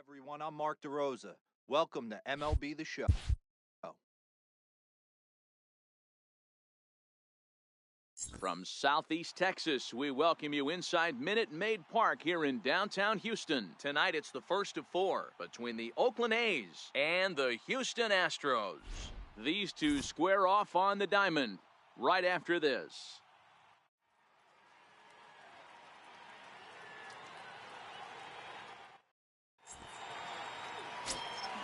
Everyone, I'm Mark DeRosa. Welcome to MLB The Show. From Southeast Texas, we welcome you inside Minute Maid Park here in downtown Houston. Tonight, it's the first of four between the Oakland A's and the Houston Astros. These two square off on the diamond right after this.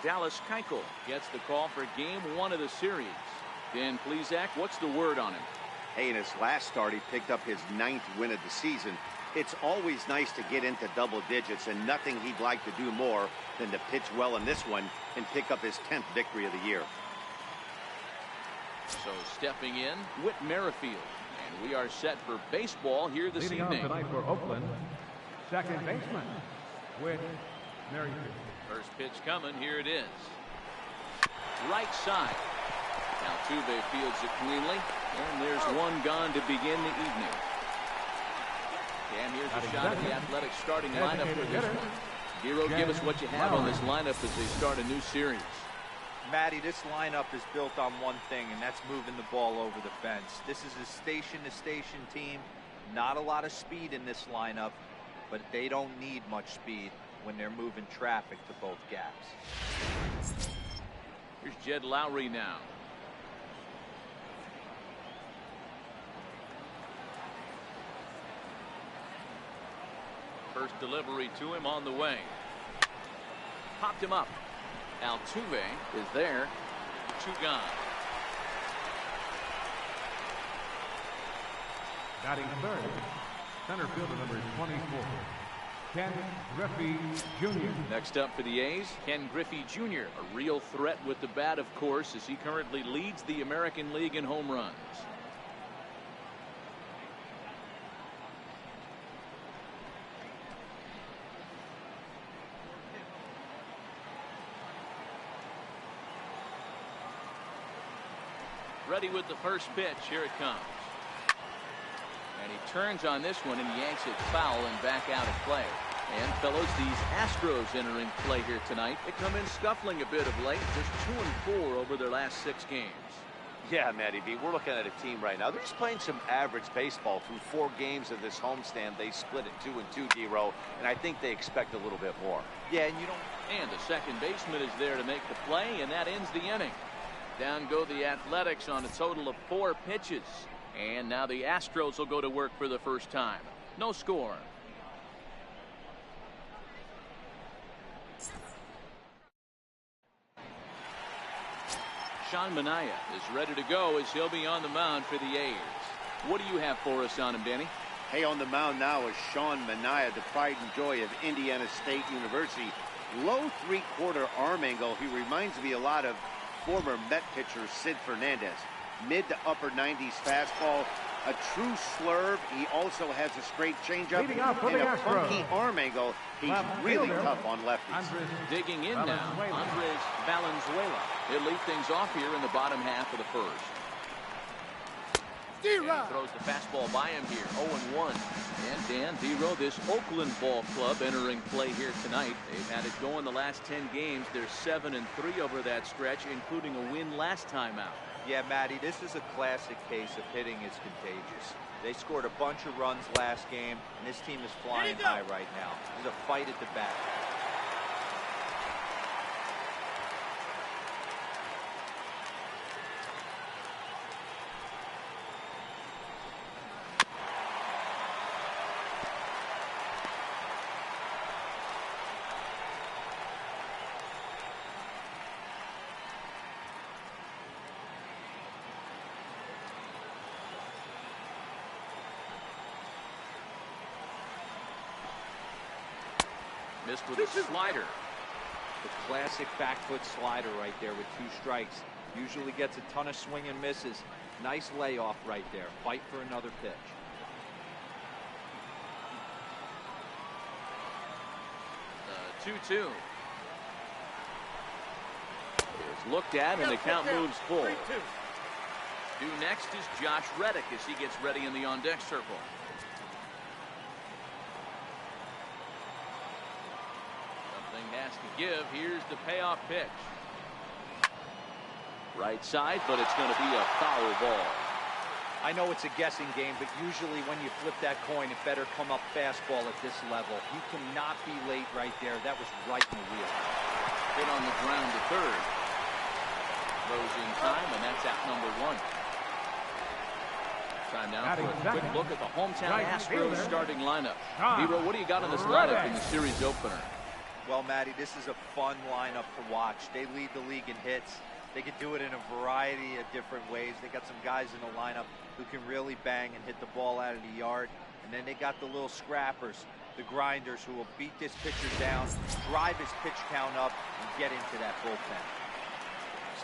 Dallas Keuchel gets the call for game one of the series. Dan Plesac, what's the word on him? Hey, in his last start, he picked up his 9th win of the season. It's always nice to get into double digits, and nothing he'd like to do more than to pitch well in this one and pick up his 10th victory of the year. So stepping in, Whit Merrifield. And we are set for baseball here this evening. Leading off tonight for Oakland, second baseman, Whit Merrifield. First pitch coming, here it is. Right side. Altuve fields it cleanly, and there's one gone to begin the evening. And here's a shot at the Athletics starting lineup for this one. Hero, give us what you have on this lineup as they start a new series. Matty, this lineup is built on one thing, and that's moving the ball over the fence. This is a station-to-station team. Not a lot of speed in this lineup, but they don't need much speed when they're moving traffic to both gaps. Here's Jed Lowry now. First delivery to him on the way. Popped him up. Altuve is there. 2 gone. Batting third, center fielder number 24, Ken Griffey Jr. Next up for the A's, Ken Griffey Jr., a real threat with the bat, of course, as he currently leads the American League in home runs. Ready with the first pitch. Here it comes. And he turns on this one and yanks it foul and back out of play. And fellows, these Astros entering play here tonight. They come in scuffling a bit of late, just 2-4 over their last 6 games. Yeah, Matty B, we're looking at a team right now. They're just playing some average baseball through 4 games of this homestand. They split it 2-2, D-Row, and I think they expect a little bit more. Yeah, and you don't. And the second baseman is there to make the play, and that ends the inning. Down go the Athletics on a total of 4 pitches. And now the Astros will go to work for the first time. No score. Sean Manaea is ready to go as he'll be on the mound for the A's. What do you have for us on him, Danny? Hey, on the mound now is Sean Manaea, the pride and joy of Indiana State University. Low 3/4 arm angle. He reminds me a lot of former Met pitcher Sid Fernandez. Mid to upper 90s fastball, a true slurve. He also has a straight changeup and a funky arm angle. He's really tough on lefties. Digging in now, Andres Valenzuela. He'll lead things off here in the bottom half of the first. And throws the fastball by him here, 0-1. And Dan, D-Row, this Oakland ball club entering play here tonight. They've had it going the last 10 games. They're 7-3 over that stretch, including a win last time out. Yeah, Matty, this is a classic case of hitting is contagious. They scored a bunch of runs last game, and this team is flying high right now. There's a fight at the bat. Missed with a slider. The classic back foot slider right there with 2 strikes. Usually gets a ton of swing and misses. Nice layoff right there. Fight for another pitch. 2-2. Is looked at and the count moves full. Due next is Josh Reddick as he gets ready in the on-deck circle. He has to give. Here's the payoff pitch. Right side, but it's going to be a foul ball. I know it's a guessing game, but usually when you flip that coin, it better come up fastball at this level. You cannot be late right there. That was right in the wheel. Hit on the ground to third. Throws in time, and that's out number 1. Time now for a quick look at the hometown Astros starting lineup. Hero, what do you got on this lineup in the series opener? Well, Matty, this is a fun lineup to watch. They lead the league in hits. They can do it in a variety of different ways. They got some guys in the lineup who can really bang and hit the ball out of the yard. And then they got the little scrappers, the grinders, who will beat this pitcher down, drive his pitch count up, and get into that bullpen.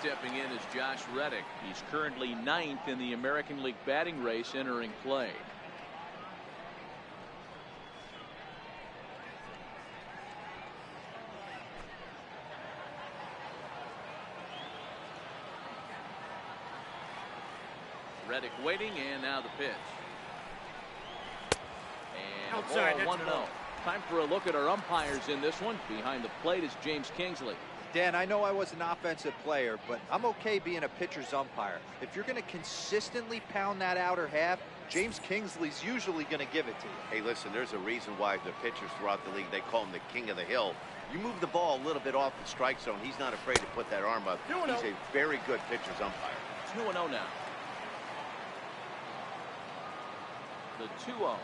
Stepping in is Josh Reddick. He's currently 9th in the American League batting race entering play. Reddick waiting, and now the pitch. And outside, ball 1-0. Time for a look at our umpires in this one. Behind the plate is James Kingsley. Dan, I know I was an offensive player, but I'm okay being a pitcher's umpire. If you're going to consistently pound that outer half, James Kingsley's usually going to give it to you. Hey, listen, there's a reason why the pitchers throughout the league, they call him the king of the hill. You move the ball a little bit off the strike zone, he's not afraid to put that arm up. He's a very good pitcher's umpire. 2-0 now. The 2-0.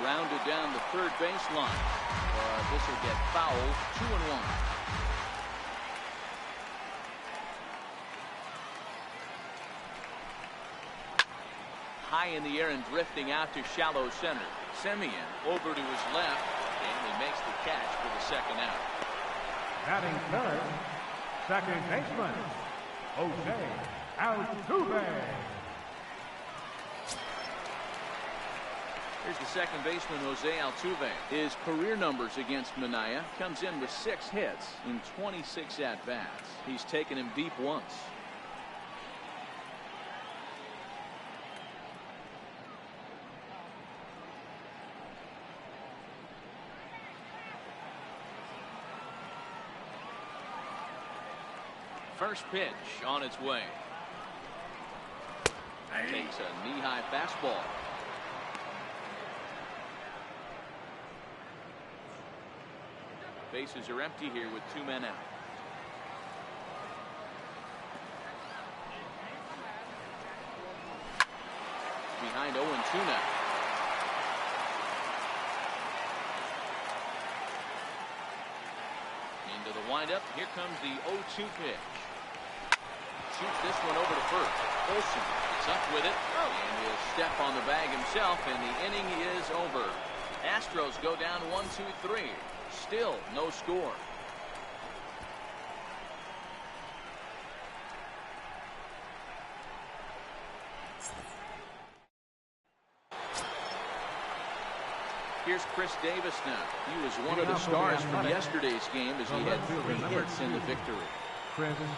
Rounded down the third baseline. This will get fouled. 2-1. High in the air and drifting out to shallow center. Semien over to his left, and he makes the catch for the second out. Batting third, second baseman, Jose Altuve. Here's the second baseman, Jose Altuve. His career numbers against Minaya comes in with 6 hits in 26 at-bats. He's taken him deep once. First pitch on its way. Takes a knee-high fastball. Bases are empty here with 2 men out. Behind 0-2 now. Into the windup. Here comes the 0-2 pitch. Shoots this one over to first. Olsen is up with it, and he'll step on the bag himself, and the inning is over. Astros go down 1-2-3. Still no score. Here's Chris Davis now. He was one of the stars from yesterday's game as he had 3 hits in the victory. Chris Davis.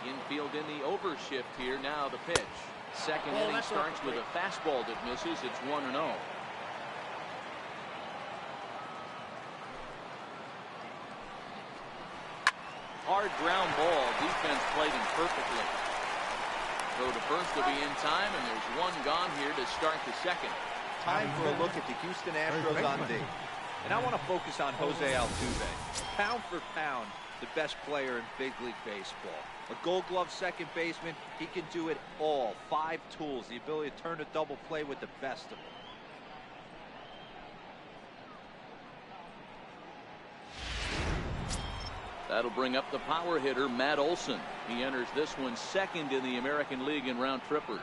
Infield in the overshift here. Now the pitch. Second inning starts with a fastball that misses. It's 1-0. Hard ground ball. Defense played him perfectly. Throw to first will be in time, and there's 1 gone here to start the second. Time for a look at the Houston Astros on D. And I want to focus on Jose Altuve. Pound for pound, the best player in big league baseball. A Gold Glove second baseman, he can do it all. 5 tools, the ability to turn a double play with the best of them. That'll bring up the power hitter, Matt Olson. He enters this one second in the American League in round trippers.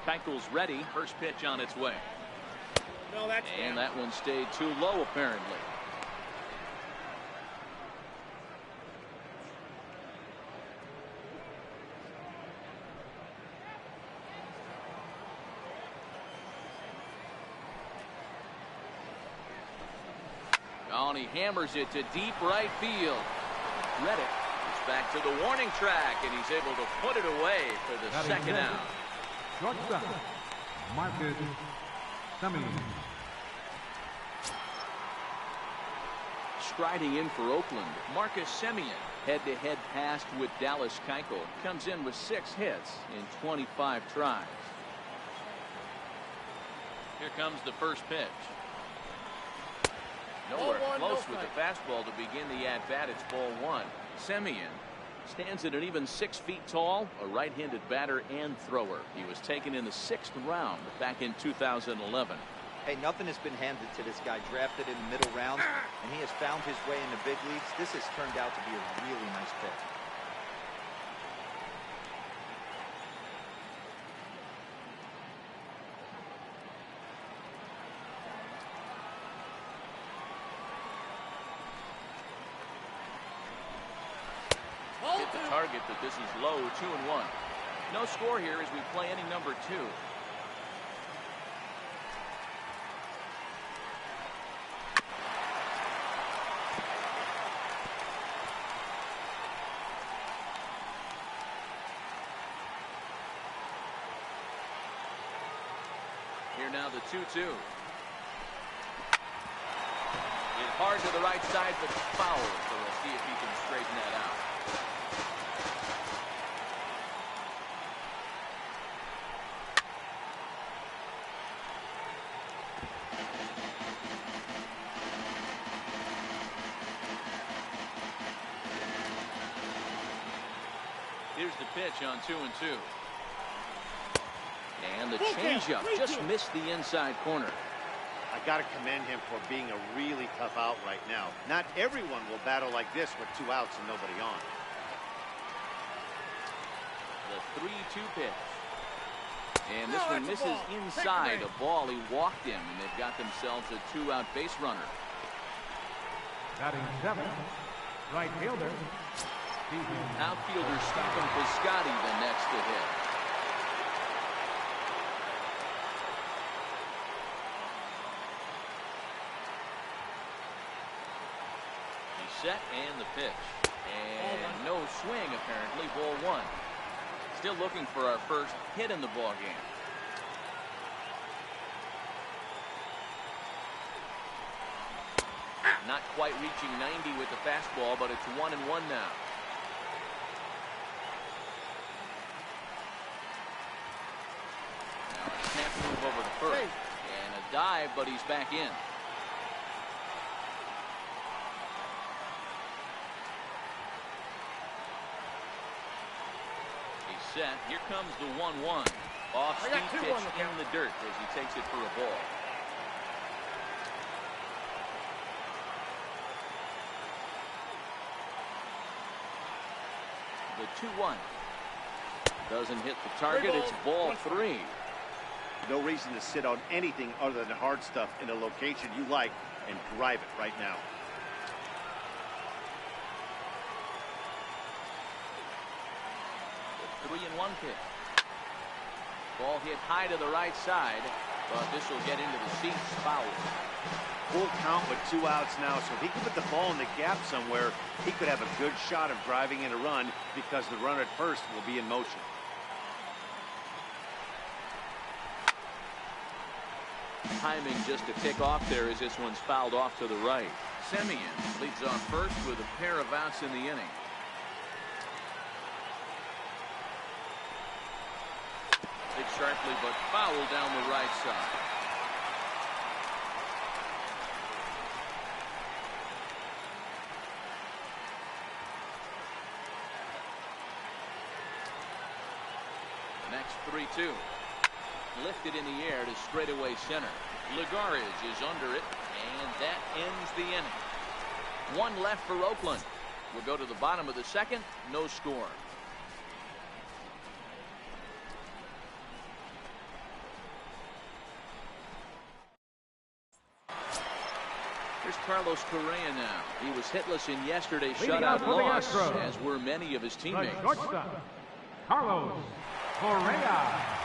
Keuchel's ready. First pitch on its way. And that one stayed too low, apparently. on. He hammers it to deep right field. Reddick is back to the warning track, and he's able to put it away for the second out. Shortstop, Marcus Semien. Striding in for Oakland, Marcus Semien. Head-to-head passed with Dallas Keuchel. Comes in with 6 hits in 25 tries. Here comes the first pitch. Nowhere close with the fastball to begin the at-bat. It's ball 1. Semien stands at an even 6 feet tall, a right-handed batter and thrower. He was taken in the 6th round back in 2011. Hey, nothing has been handed to this guy. Drafted in the middle rounds, and he has found his way in the big leagues. This has turned out to be a really nice pick. Hit the target, but this is low, 2-1. No score here as we play inning number 2. Here now the 2-2. Hit hard to the right side, but foul. So we'll see if he can straighten that out. Here's the pitch on 2-2. And the changeup just missed the inside corner. I got to commend him for being a really tough out right now. Not everyone will battle like this with 2 outs and nobody on. The 3-2 pitch. And this one misses inside a ball. He walked him, and they've got themselves a 2-out base runner. Batting 7, right fielder. Outfielder Stephen Piscotty the next to hit. Set and the pitch, and no swing apparently. Ball 1. Still looking for our first hit in the ball game. Not quite reaching 90 with the fastball, but it's 1-1 now. Now a snap move over to first, and a dive, but he's back in. Set. Here comes the 1-1. Off speed pitch in the dirt as he takes it for a ball. The 2-1 doesn't hit the target. It's ball 3. No reason to sit on anything other than hard stuff in a location you like and drive it right now. The 3-1 pitch. Ball hit high to the right side, but this will get into the seats. Foul. Full count with 2 outs now, so if he can put the ball in the gap somewhere, he could have a good shot of driving in a run because the runner at first will be in motion. Timing just to pick off there as this one's fouled off to the right. Semien leads off first with a pair of outs in the inning. Hit sharply, but foul down the right side. The next 3-2. Lifted in the air to straightaway center. Lagares is under it, and that ends the inning. 1 left for Oakland. We'll go to the bottom of the second. No score. Here's Carlos Correa now. He was hitless in yesterday's shutout loss, as were many of his teammates. The shortstop, Carlos Correa.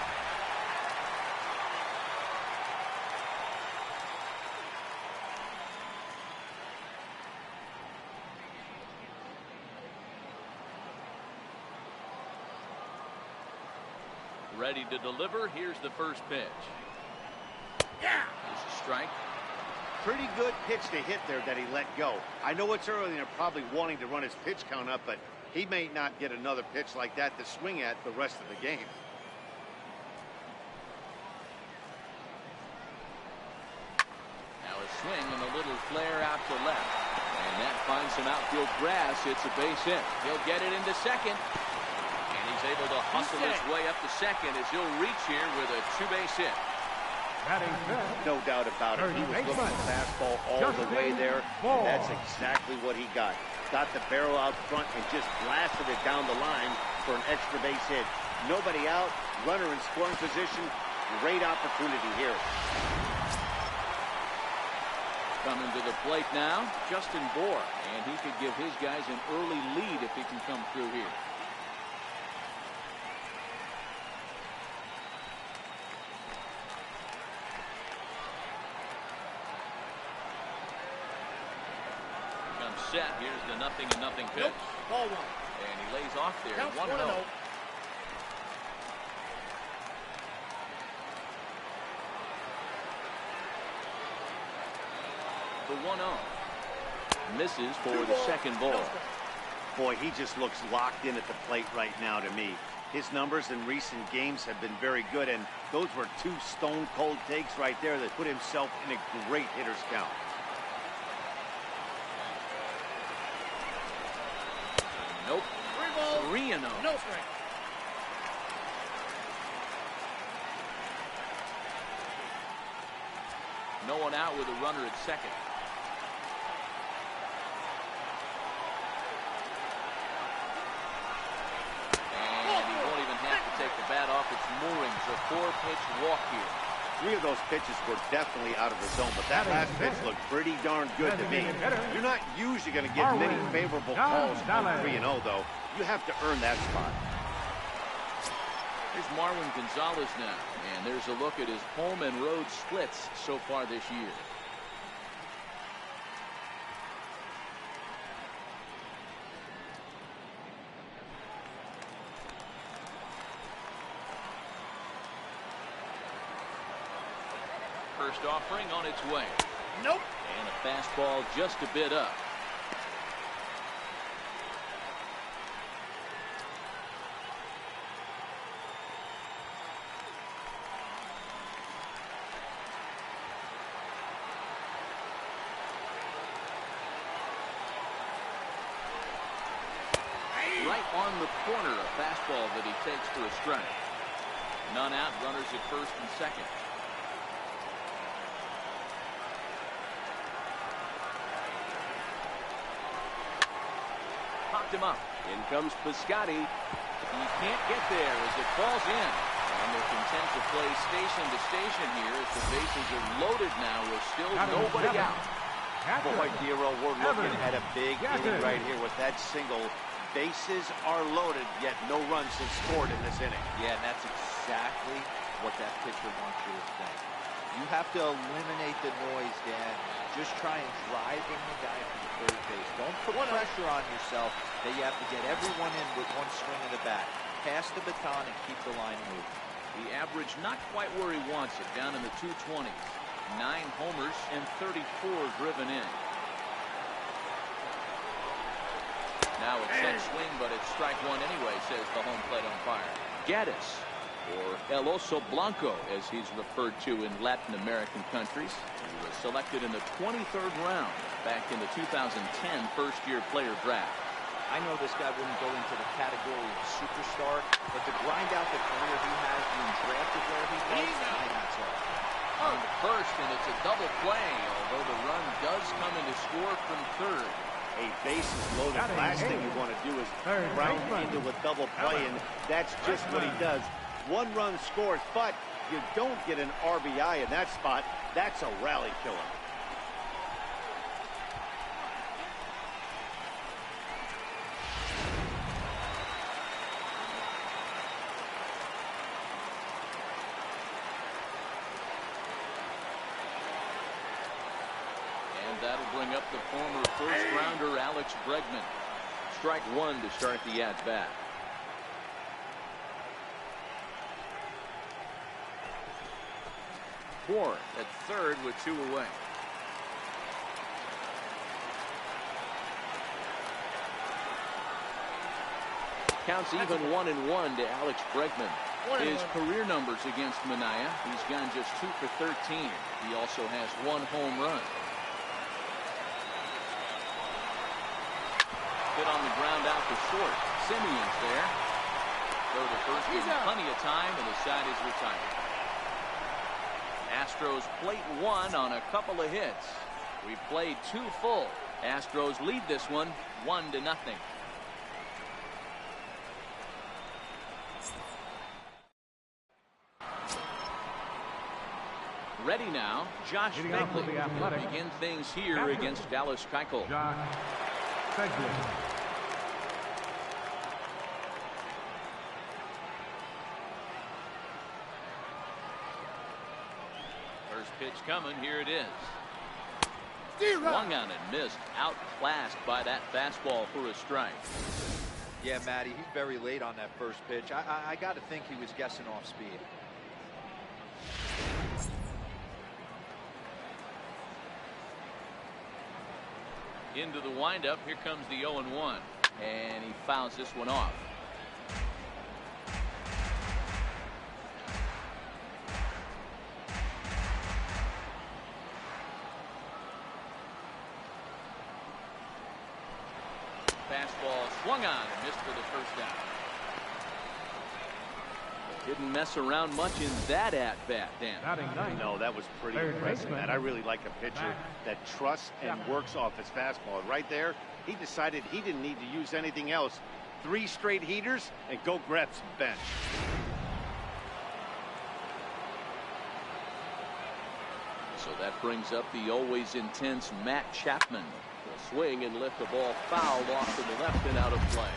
Ready to deliver. Here's the first pitch. Yeah. There's a strike. Pretty good pitch to hit there that he let go. I know it's early and they're probably wanting to run his pitch count up, but he may not get another pitch like that to swing at the rest of the game. Now a swing and a little flare out to left. And that finds some outfield grass. It's a base hit. He'll get it into second. And he's able to hustle his way up to second as he'll reach here with a two-base hit. No doubt about it. He was looking for the fastball all the way there. And that's exactly what he got. Got the barrel out front and just blasted it down the line for an extra base hit. Nobody out. Runner in scoring position. Great opportunity here. Coming to the plate now, Justin Bohr. And he could give his guys an early lead if he can come through here. Set. Here's the 0-0 pitch. Nope. Ball one. And he lays off there. 1-0. The 1-0. Misses for the second ball. Boy, he just looks locked in at the plate right now to me. His numbers in recent games have been very good, and those were two stone-cold takes right there that put himself in a great hitter's count. Nope. 3-0. No strike. No one out with a runner at second. And he won't even have to take the bat off its moorings. A 4-pitch walk here. 3 of those pitches were definitely out of the zone, but that last pitch looked pretty darn good to me. You're not usually going to get many favorable calls from 3-0, though. You have to earn that spot. Here's Marwin Gonzalez now, and there's a look at his home and road splits so far this year. First offering on its way. Nope. And a fastball just a bit up. Right on the corner, a fastball that he takes for a strike. None out, runners at first and second. Popped him up. In comes Piscotty. He can't get there as it falls in. And they're content to play station to station here as the bases are loaded now with still nobody out. Boy, Dero, we're looking at a big inning right here with that single. Bases are loaded, yet no runs have scored in this inning. Yeah, and that's exactly what that pitcher wants you to think. You have to eliminate the noise, Dan. Just try and drive in the guy from the third base. Don't put pressure on yourself that you have to get everyone in with one swing of the bat. Pass the baton and keep the line moving. The average not quite where he wants it, down in the 220s. 9 homers and 34 driven in. Now a set swing, but it's strike one anyway, says the home plate umpire. Gaddis, or El Oso Blanco, as he's referred to in Latin American countries. He was selected in the 23rd round back in the 2010 first-year player draft. I know this guy wouldn't go into the category of superstar, but to grind out the career he has being drafted where he was, my hat's off. On the first, and it's a double play, although the run does come in to score from third. A bases loaded. Last thing you want to do is ground into a double play, and that's just what he does. 1 run scores, but you don't get an RBI in that spot. That's a rally killer. That'll bring up the former first-rounder Alex Bregman. Strike one to start the at-bat. 4 at third with 2 away. Counts even 1-1 to Alex Bregman. His career numbers against Minaya, he's gone just 2 for 13. He also has 1 home run. Hit on the ground out to short. Simeon's there. Throw to first, plenty of time, and the side is retired. Astros plate 1 on a couple of hits. We played 2 full. Astros lead this one 1-0. Ready now, Josh Begley will begin things here against Dallas Keuchel. Josh Begley. First pitch coming, here it is. Swung on and missed, outclassed by that fastball for a strike. Yeah, Matty, he's very late on that first pitch. I got to think he was guessing off speed. Into the windup, here comes the 0-1, and he fouls this one off. Fastball swung on and missed for the first down. Didn't mess around much in that at-bat, Dan. No, that was pretty impressive, man. I really like a pitcher that trusts and works off his fastball. Right there, he decided he didn't need to use anything else. 3 straight heaters and go grab some bench. So that brings up the always intense Matt Chapman. He'll swing and lift the ball fouled off to the left and out of play.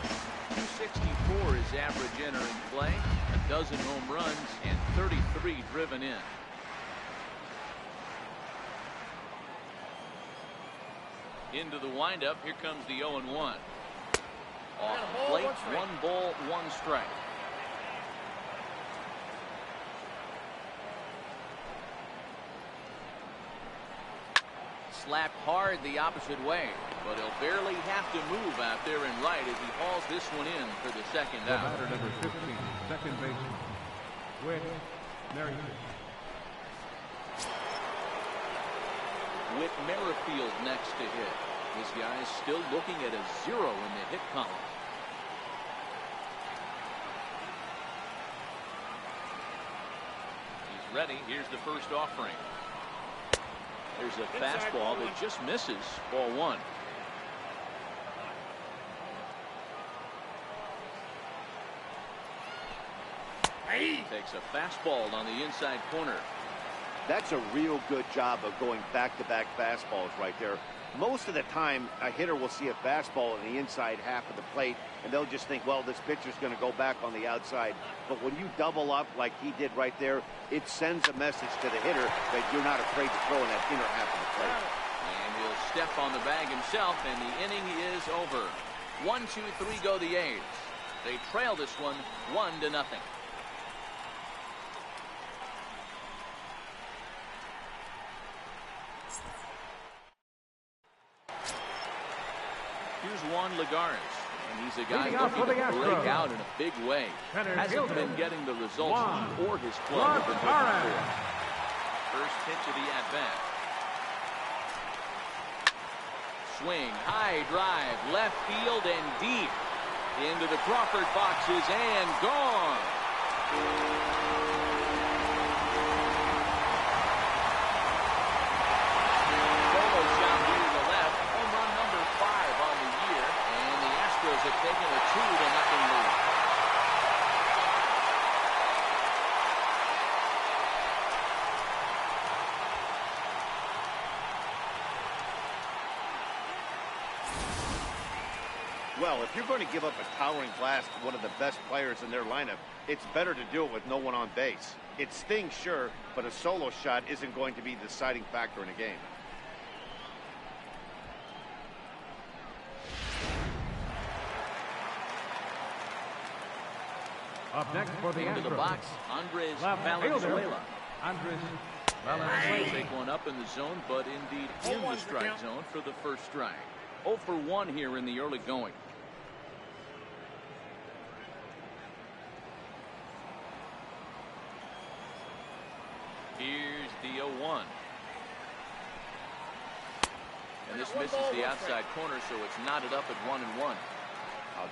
264 is average entering play, a dozen home runs, and 33 driven in. Into the windup, here comes the 0-1. Off plate, 1 ball, 1 strike. Slapped hard the opposite way, but he'll barely have to move out there and right as he hauls this one in for the second out. Batter number 15, second baseman, Whit Merrifield. Whit Merrifield next to hit. This guy is still looking at a 0 in the hit column. He's ready. Here's the first offering. There's a fastball that just misses. Ball 1. Takes a fastball on the inside corner. That's a real good job of going back-to-back fastballs right there. Most of the time, a hitter will see a fastball in the inside half of the plate, and they'll just think, well, this pitcher's going to go back on the outside. But when you double up like he did right there, it sends a message to the hitter that you're not afraid to throw in that inner half of the plate. And he'll step on the bag himself, and the inning is over. 1, 2, 3 go the A's. They trail this one 1-0. Here's Juan Lagares, and he's a guy looking to break out in a big way. Hasn't been getting the results he or his club have been looking for. First pitch of the at-bat. Swing, high drive, left field and deep. Into the Crawford boxes and gone. Have taken a 2-0 lead. Well, if you're going to give up a towering blast to one of the best players in their lineup, it's better to do it with no one on base. It stings, sure, but a solo shot isn't going to be the deciding factor in a game. Up next for the Into Astros. the box, Andres Left Valenzuela. fielder, Andres And he'll take one up in the zone, but indeed in the strike zone for the first strike. 0 for 1 here in the early going. Here's the 0-1. And this misses the outside corner, so it's knotted up at 1-1.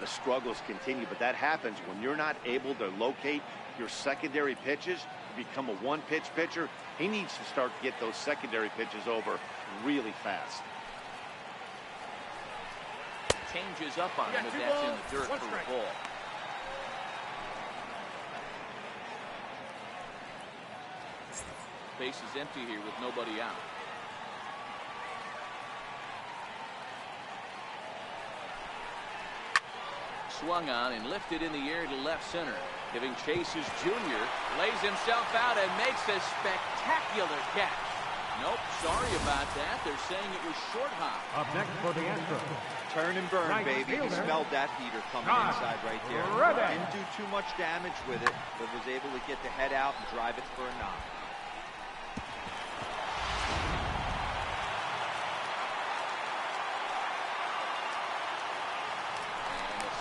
The struggles continue, but that happens when you're not able to locate your secondary pitches. You become a one-pitch pitcher. He needs to start to get those secondary pitches over really fast. Changes up on him, but that's in the dirt for a ball. Base is empty here with nobody out. Swung on and lifted in the air to left center. Giving chase is Junior. Lays himself out and makes a spectacular catch. Nope, sorry about that. They're saying it was short hop. Up next for the Astros. Turn and burn, Right baby. He fielder. smelled that heater coming inside right there. Didn't do too much damage with it, but was able to get the head out and drive it for a knock.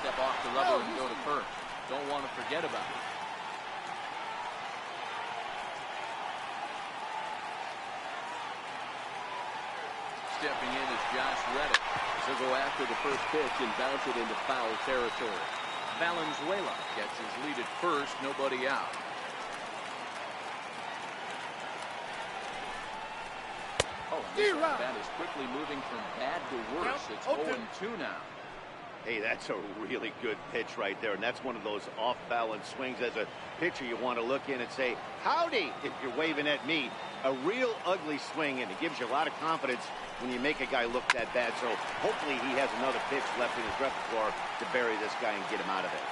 Step off the rubber and go to first. Don't want to forget about it. Stepping in is Josh Reddick. He'll go after the first pitch and bounce it into foul territory. Valenzuela gets his lead at first, nobody out. Oh, and this bat is quickly moving from bad to worse. It's 0-2 now. Hey, that's a really good pitch right there, and that's one of those off-balance swings. As a pitcher, you want to look in and say, howdy, if you're waving at me. A real ugly swing, and it gives you a lot of confidence when you make a guy look that bad. So hopefully he has another pitch left in his repertoire to bury this guy and get him out of it.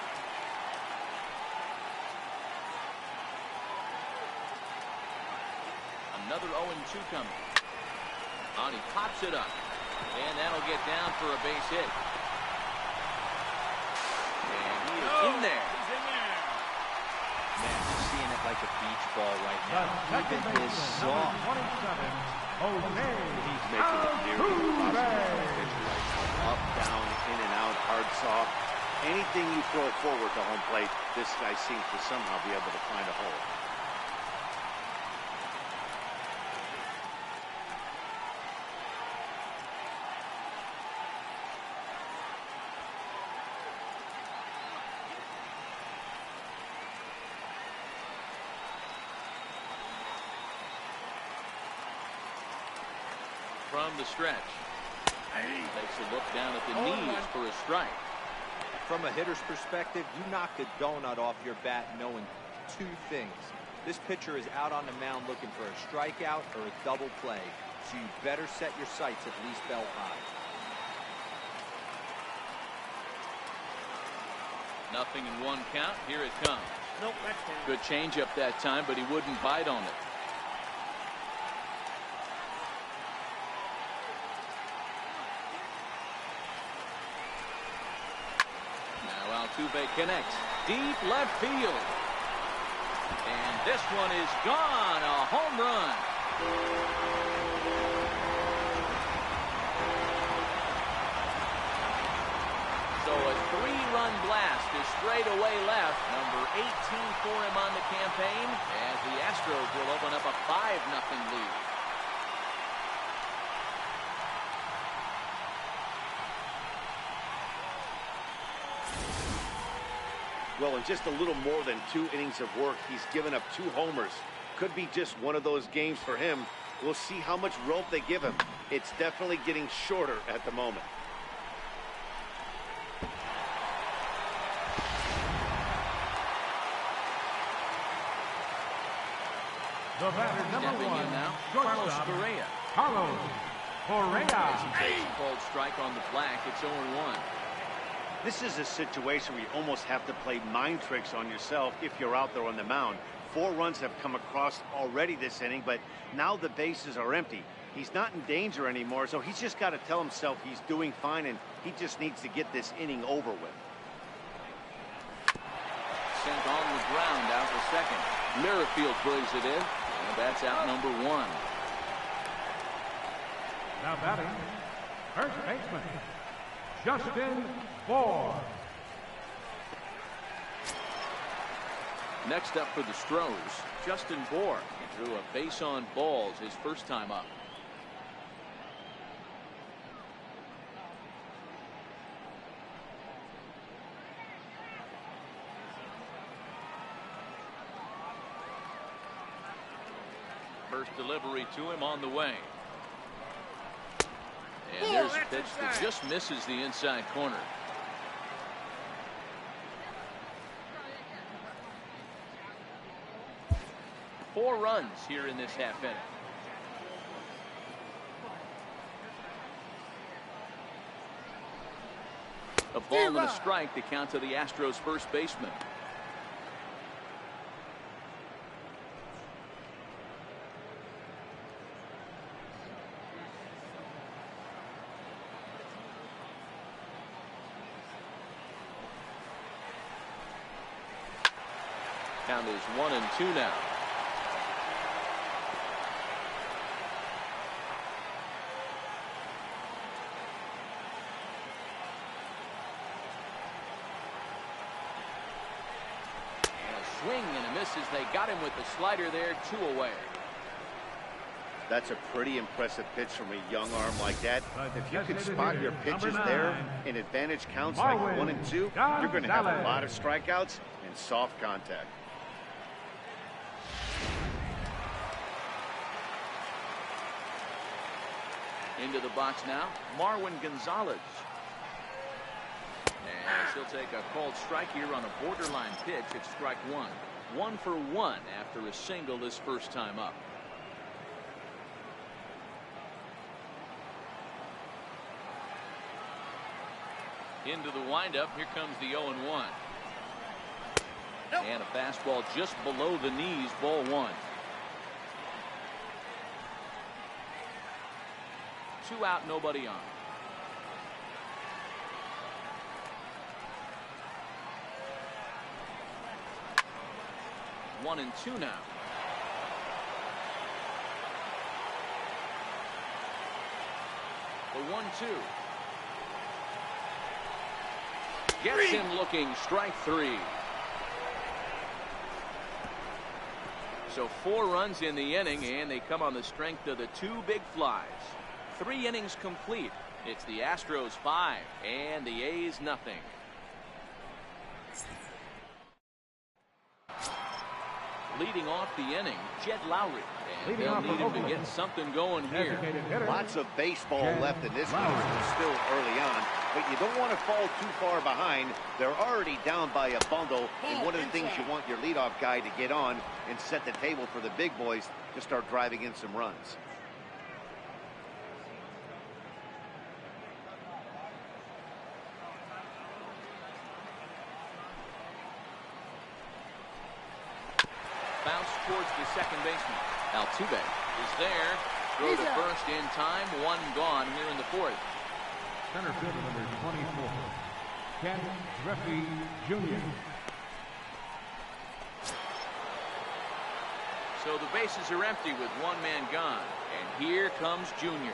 Another 0-2 coming. On, he pops it up, and that'll get down for a base hit. And he is in there. Man, he's seeing it like a beach ball right The now. second Even his baseman, soft. number 27, Jose He's making it nearly impossible to pitch right now. Up, down, in and out, hard, soft. Anything you throw forward to home plate, this guy seems to somehow be able to find a hole. From the stretch. Takes a look down at the knees for a strike. From a hitter's perspective, you knocked a donut off your bat knowing two things. This pitcher is out on the mound looking for a strikeout or a double play, so you better set your sights at least belt high. Nothing in one count. Here it comes. Nope, that's down. Good changeup that time, but he wouldn't bite on it. Altuve connects deep left field, and this one is gone. A home run. So a 3-run blast is straight away left. Number 18 for him on the campaign, as the Astros will open up a 5-0 lead. Well, in just a little more than 2 innings of work, he's given up 2 homers. Could be just one of those games for him. We'll see how much rope they give him. It's definitely getting shorter at the moment. The batter, number Stepping 1, in now, shortstop, Carlos Correa. Carlos Correa. As he takes a called strike on the black, it's 0-1. This is a situation where you almost have to play mind tricks on yourself if you're out there on the mound. 4 runs have come across already this inning, but now the bases are empty. He's not in danger anymore, so he's just got to tell himself he's doing fine, and he just needs to get this inning over with. Sent on the ground out to second. Merrifield brings it in. And that's out number 1. Now batting, first baseman, Justin Bohr. Next up for the Astros, Justin Bohr. He threw a base on balls his first time up. First delivery to him on the way. And there's a pitch that just misses the inside corner. Four runs here in this half inning. A ball and a strike to count to the Astros first baseman. Count is 1-2 now. Swing and a miss as they got him with the slider there, 2 away. That's a pretty impressive pitch from a young arm like that. If you can spot your pitches there in advantage counts like 1 and 2, you're going to have a lot of strikeouts and soft contact. Into the box now, Marwin Gonzalez. And she'll take a called strike here on a borderline pitch at strike 1. 1 for 1 after a single his first time up. Into the windup, here comes the 0-1. And a fastball just below the knees, ball 1. 2 out, nobody on. One and 2 now. The 1-2. Gets him looking, strike 3. So 4 runs in the inning, and they come on the strength of the 2 big flies. 3 innings complete. It's the Astros 5 and the A's nothing. Leading off the inning, Jed Lowry. And they'll need him to get something going here. Lots of baseball left in this game. It's still early on, but you don't want to fall too far behind. They're already down by a bundle, and one of the things you want your leadoff guy to get on and set the table for the big boys to start driving in some runs. Bounce towards the second baseman. Altuve is there. Throw to first in time. 1 gone here in the 4th. Center fielder number 24, Ken Griffey Jr. So the bases are empty with 1 man gone. And here comes Junior.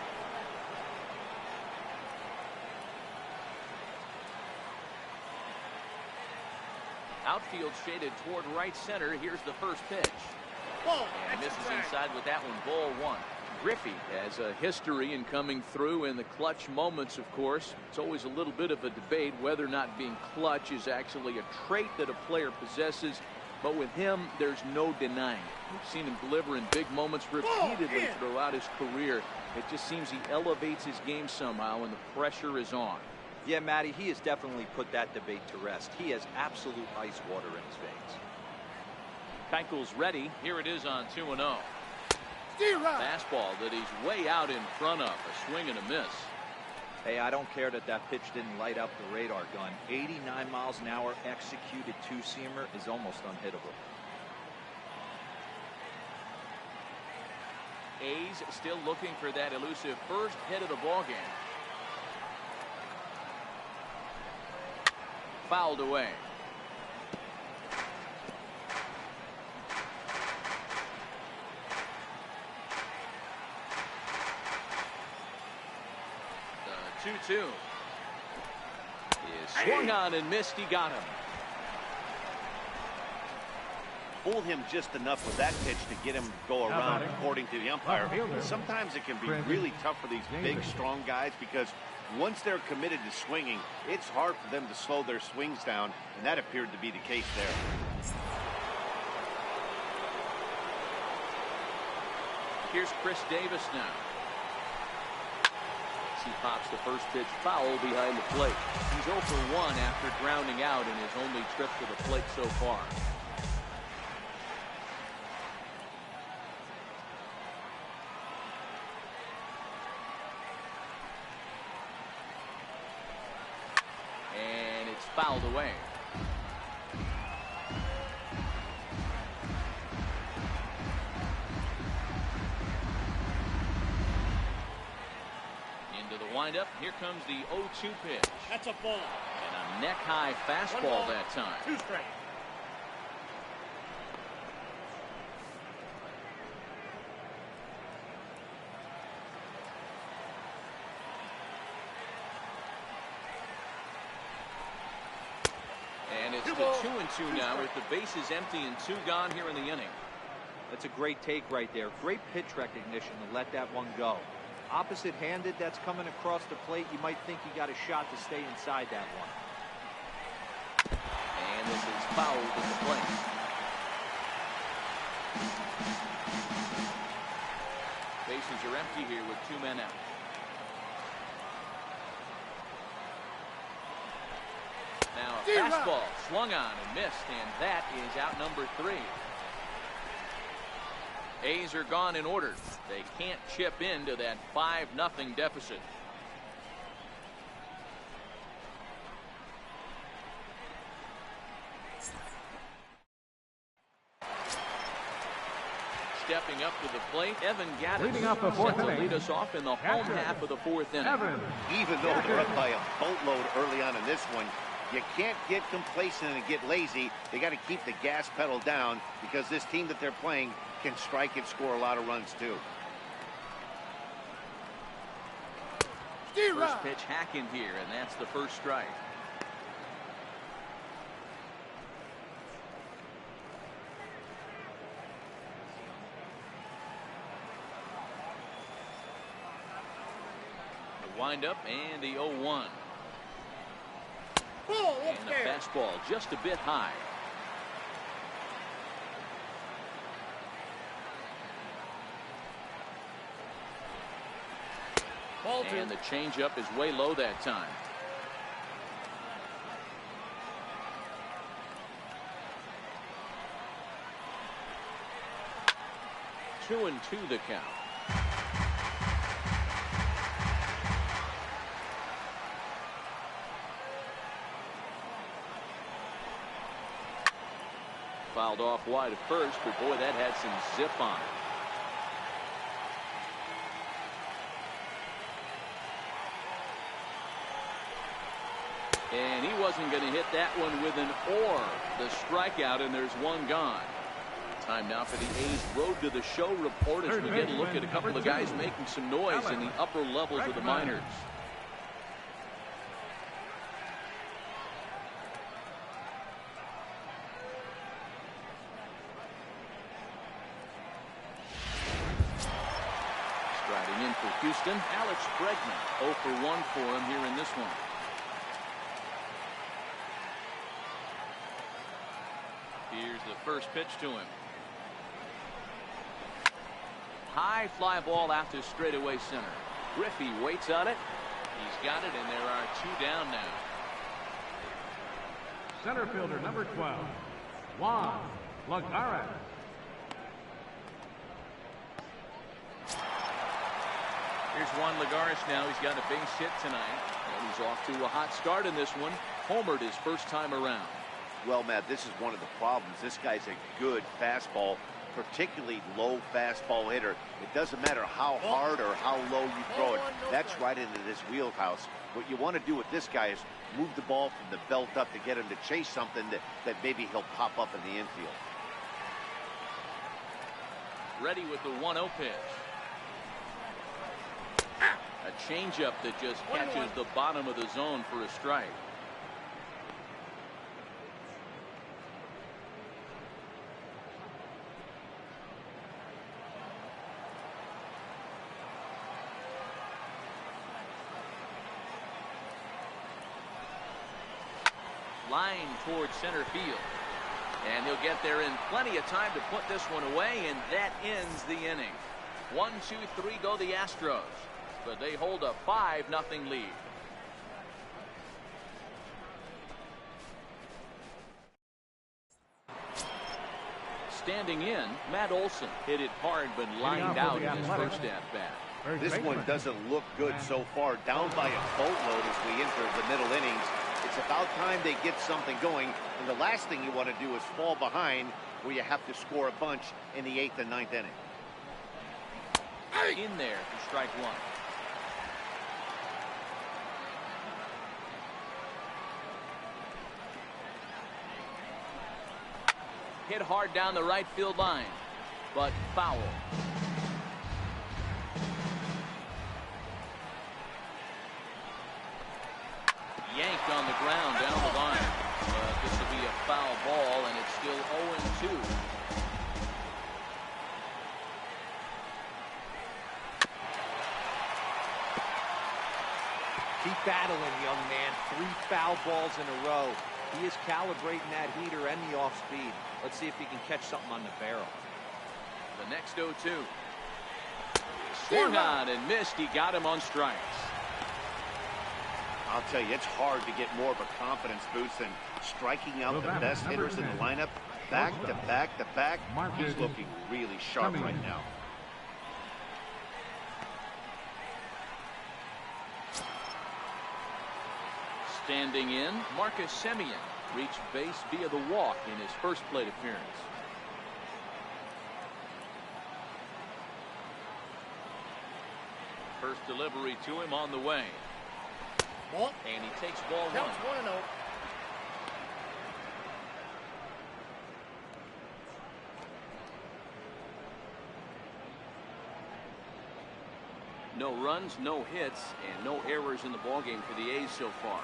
Outfield shaded toward right center. Here's the first pitch. And misses inside with that one. Ball 1. Griffey has a history in coming through in the clutch moments, of course. It's always a little bit of a debate whether or not being clutch is actually a trait that a player possesses. But with him, there's no denying. We've seen him deliver in big moments repeatedly throughout his career. It just seems he elevates his game somehow, and the pressure is on. Yeah, Matty, he has definitely put that debate to rest. He has absolute ice water in his veins. Keuchel's ready. Here it is on 2-0. Fastball that he's way out in front of. A swing and a miss. Hey, I don't care that that pitch didn't light up the radar gun. 89 miles an hour executed 2-seamer is almost unhittable. A's still looking for that elusive first hit of the ballgame. Fouled away. 2-2. He swung on and missed. He got him. Fooled him just enough with that pitch to get him to go around, according to the umpire. Sometimes it can be really tough for these big, strong guys because once they're committed to swinging, it's hard for them to slow their swings down, and that appeared to be the case there. Here's Chris Davis now. He pops the first pitch foul behind the plate. He's 0 for 1 after grounding out in his only trip to the plate so far. And it's fouled away. Windup. Here comes the 0-2 pitch. That's a ball. And a neck-high fastball that time. 2 straight. And it's the 2-2 now with the bases empty and 2 gone here in the inning. That's a great take right there. Great pitch recognition to let that one go. Opposite-handed, that's coming across the plate. You might think you got a shot to stay inside that one. And this is fouled in the plate. Bases are empty here with 2 men out. Now a fastball swung on and missed, and that is out number 3. A's are gone in order. They can't chip into that 5-0 deficit. Stepping up to the plate, Evan Gattis Leading up the fourth set to inning. lead us off in the home half of the 4th inning. Even though they're up by a boatload early on in this one, you can't get complacent and get lazy. They got to keep the gas pedal down because this team that they're playing can strike and score a lot of runs too. First pitch hacking here, and that's the first strike. The windup and the 0-1. And the fastball just a bit high. And the changeup is way low that time. Two and 2 the count. Fouled off wide at first, but boy, that had some zip on it. And he wasn't going to hit that one with an or. The strikeout, and there's 1 gone. Time now for the A's Road to the Show report as we get a look at a couple of guys making some noise in the upper levels of the minors. Striding in for Houston, Alex Bregman. 0 for 1 for him here in this one. Here's the first pitch to him. High fly ball out to straightaway center. Griffey waits on it. He's got it, and there are 2 down now. Center fielder number 12, Juan Lagares. Here's Juan Lagares now. He's got a base hit tonight, and he's off to a hot start in this one. Homered his first time around. Well, Matt, this is one of the problems. This guy's a good fastball, particularly low fastball hitter. It doesn't matter how hard or how low you throw it. That's right into this wheelhouse. What you want to do with this guy is move the ball from the belt up to get him to chase something that maybe he'll pop up in the infield. Ready with the 1-0 pitch. A changeup that just catches the bottom of the zone for a strike. Line towards center field. And he'll get there in plenty of time to put this one away, and that ends the inning. 1, 2, 3 go the Astros, but they hold a 5-0 lead. Standing in, Matt Olson hit it hard but lined out in his first at-bat. This one doesn't look good so far. Down by a boatload as we enter the middle innings. It's about time they get something going. And the last thing you want to do is fall behind where you have to score a bunch in the 8th and 9th inning. In there for strike one. Hit hard down the right field line, but foul. Yanked on the ground down the line. This will be a foul ball, and it's still 0-2. Keep battling, young man. 3 foul balls in a row. He is calibrating that heater and the off speed. Let's see if he can catch something on the barrel. The next 0-2. Swung on and missed. He got him on strikes. I'll tell you, it's hard to get more of a confidence boost than striking out the best hitters in the lineup. Back to back to back. He's looking really sharp right now. Standing in, Marcus Semien reached base via the walk in his first plate appearance. First delivery to him on the way. And he takes ball one. Counts 1-0. No runs, no hits, and no errors in the ballgame for the A's so far.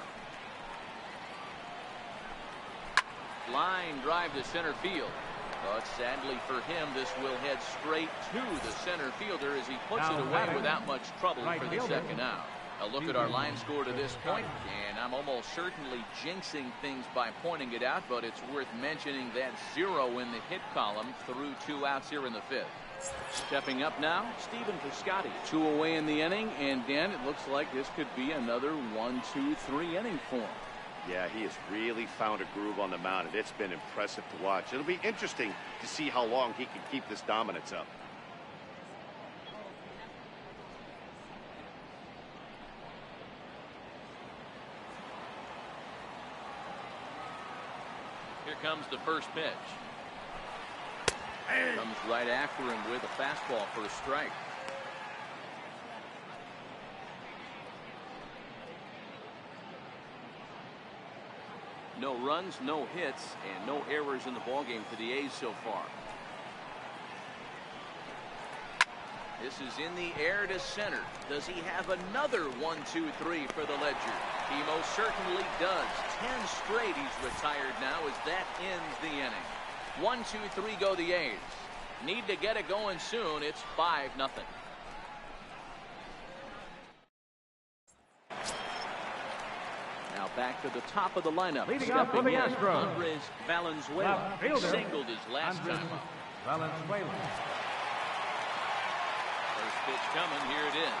Line drive to center field. But sadly for him, this will head straight to the center fielder as he puts it away without much trouble for the second out. A look at our line score to this point, and I'm almost certainly jinxing things by pointing it out, but it's worth mentioning that 0 in the hit column through 2 outs here in the 5th. Stepping up now, Stephen Piscotty. 2 away in the inning, and Dan, it looks like this could be another 1, 2, 3 inning for him. Yeah, he has really found a groove on the mound, and it's been impressive to watch. It'll be interesting to see how long he can keep this dominance up. Here comes the first pitch. Comes right after him with a fastball for a strike. No runs, no hits, and no errors in the ballgame for the A's so far. This is in the air to center. Does he have another 1, 2, 3 for the Ledger? He most certainly does. 10 straight he's retired now as that ends the inning. 1, 2, 3 go the A's. Need to get it going soon. It's 5-0. Now back to the top of the lineup. Leading up for the Astros, Andres Valenzuela singled his last time up. Valenzuela. First pitch coming. Here it is.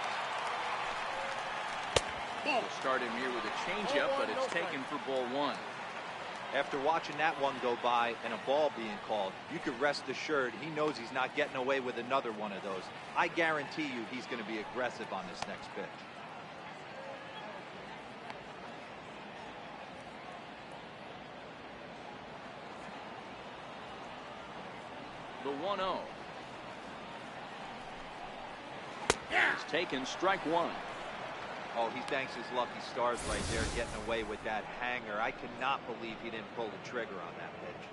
We'll start him here with a changeup, but it's taken for ball 1. After watching that one go by and a ball being called, you could rest assured he knows he's not getting away with another one of those. I guarantee you he's going to be aggressive on this next pitch. The 1-0. He's taken strike 1. Oh, he thanks his lucky stars right there getting away with that hanger. I cannot believe he didn't pull the trigger on that pitch.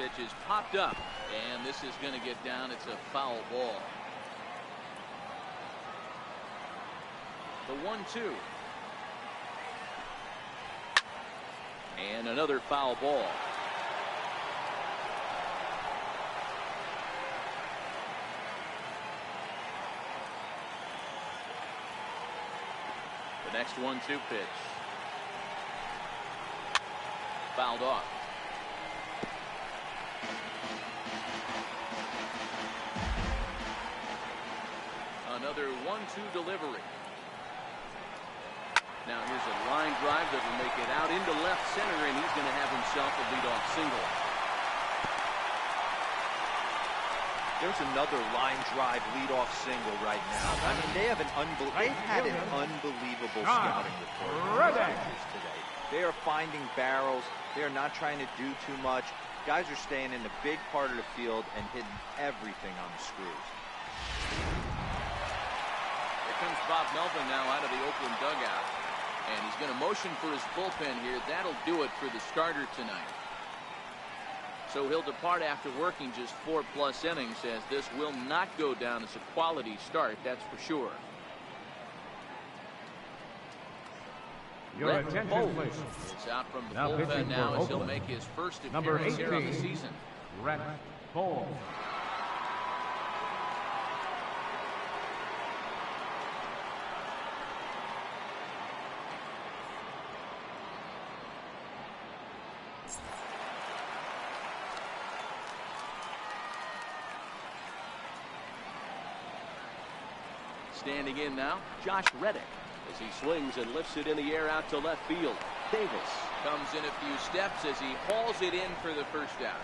Pitch is popped up, and this is going to get down. It's a foul ball. The 1-2. And another foul ball. The next 1-2 pitch. Fouled off. Another 1-2 delivery. Now here's a line drive that will make it out into left center, and he's going to have himself a leadoff single. There's another line drive leadoff single right now. I mean, they've had an unbelievable scouting report today. They are finding barrels. They are not trying to do too much. Guys are staying in the big part of the field and hitting everything on the screws. Here comes Bob Melvin now out of the Oakland dugout. And he's going to motion for his bullpen here. That'll do it for the starter tonight. So he'll depart after working just 4+ innings, as this will not go down as a quality start, that's for sure. Your attention, please. It's out from the Now bullpen now as he'll Oakland. make his first Number appearance here of the 18, season. Brett Bowles. Standing in now, Josh Reddick, as he swings and lifts it in the air out to left field. Davis comes in a few steps as he hauls it in for the first out.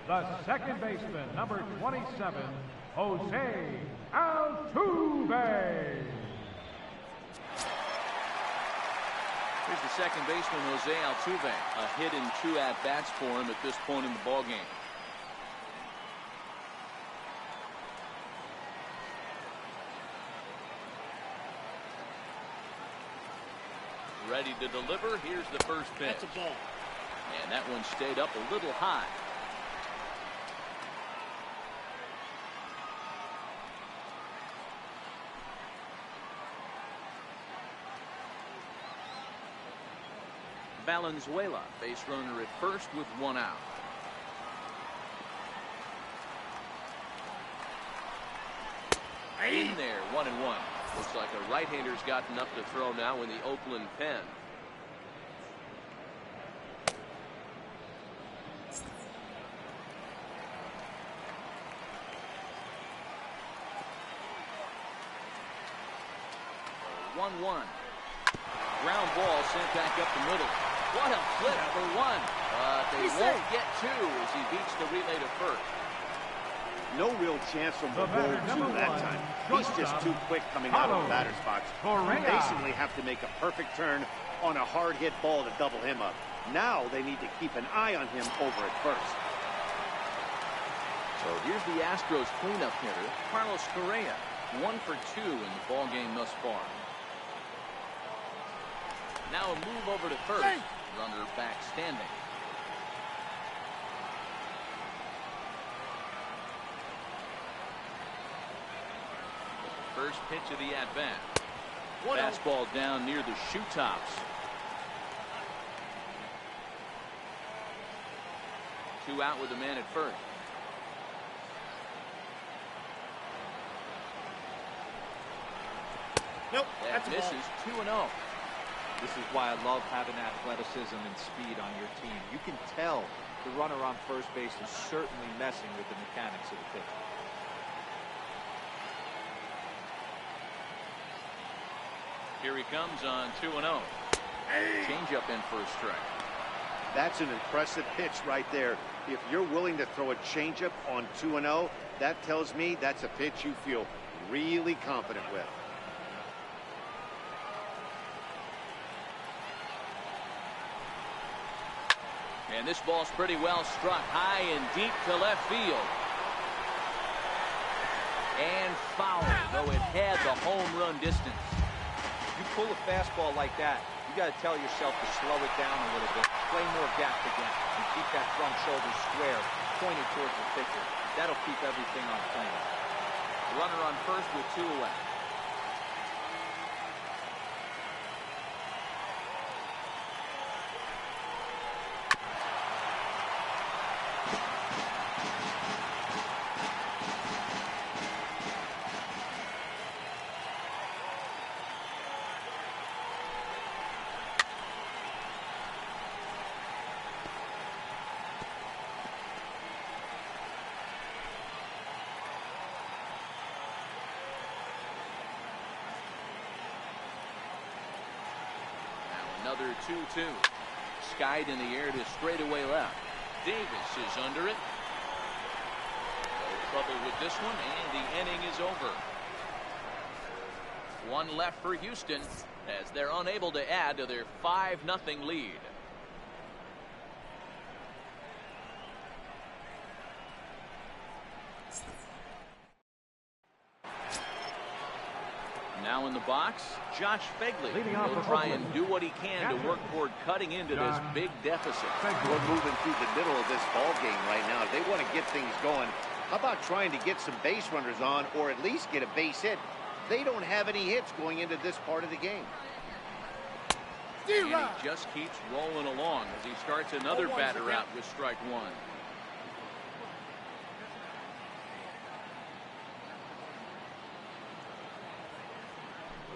The second baseman, number 27, Jose Altuve. Here's the second baseman, Jose Altuve. A hit and 2 at-bats for him at this point in the ballgame. Ready to deliver. Here's the first pitch. That's a ball. And that one stayed up a little high. Valenzuela, base runner at first with 1 out. In there, 1-1. Looks like a right-hander's got enough to throw now in the Oakland pen. One. Ground ball sent back up the middle. What a flip for 1. They won't get 2 as he beats the relay to first. No real chance from the roll 2 that time. He's just too quick coming out of the batter's box. You basically have to make a perfect turn on a hard hit ball to double him up. Now they need to keep an eye on him over at first. So here's the Astros cleanup hitter, Carlos Correa. 1 for 2 in the ball game thus far. Now a move over to first. Runner back standing. First pitch of the at-bat. Fastball down near the shoe tops. 2 out with the man at first. Nope, That that's a ball. misses. 2-0. This is why I love having athleticism and speed on your team. You can tell the runner on first base is certainly messing with the mechanics of the pitch. Here he comes on 2-0. Changeup in for a strike. That's an impressive pitch right there. If you're willing to throw a changeup on 2-0, that tells me that's a pitch you feel really confident with. And this ball's pretty well struck high and deep to left field. And foul, though it had the home run distance. You pull a fastball like that, You got to tell yourself to slow it down a little bit, play more gap to gap, and keep that front shoulder square, pointed towards the pitcher. That'll keep everything on plane. Runner on first with 2 away. Another 2-2. Skied in the air to straightaway left. Davis is under it. No trouble with this one, and the inning is over. 1 left for Houston as they're unable to add to their 5-0 lead. Now in the box, Josh Fegley. He'll try and do what he can to work toward cutting into this big deficit. We're moving through the middle of this ball game right now. They want to get things going. How about trying to get some base runners on, or at least get a base hit? They don't have any hits going into this part of the game. And he just keeps rolling along as he starts another batter out with strike 1.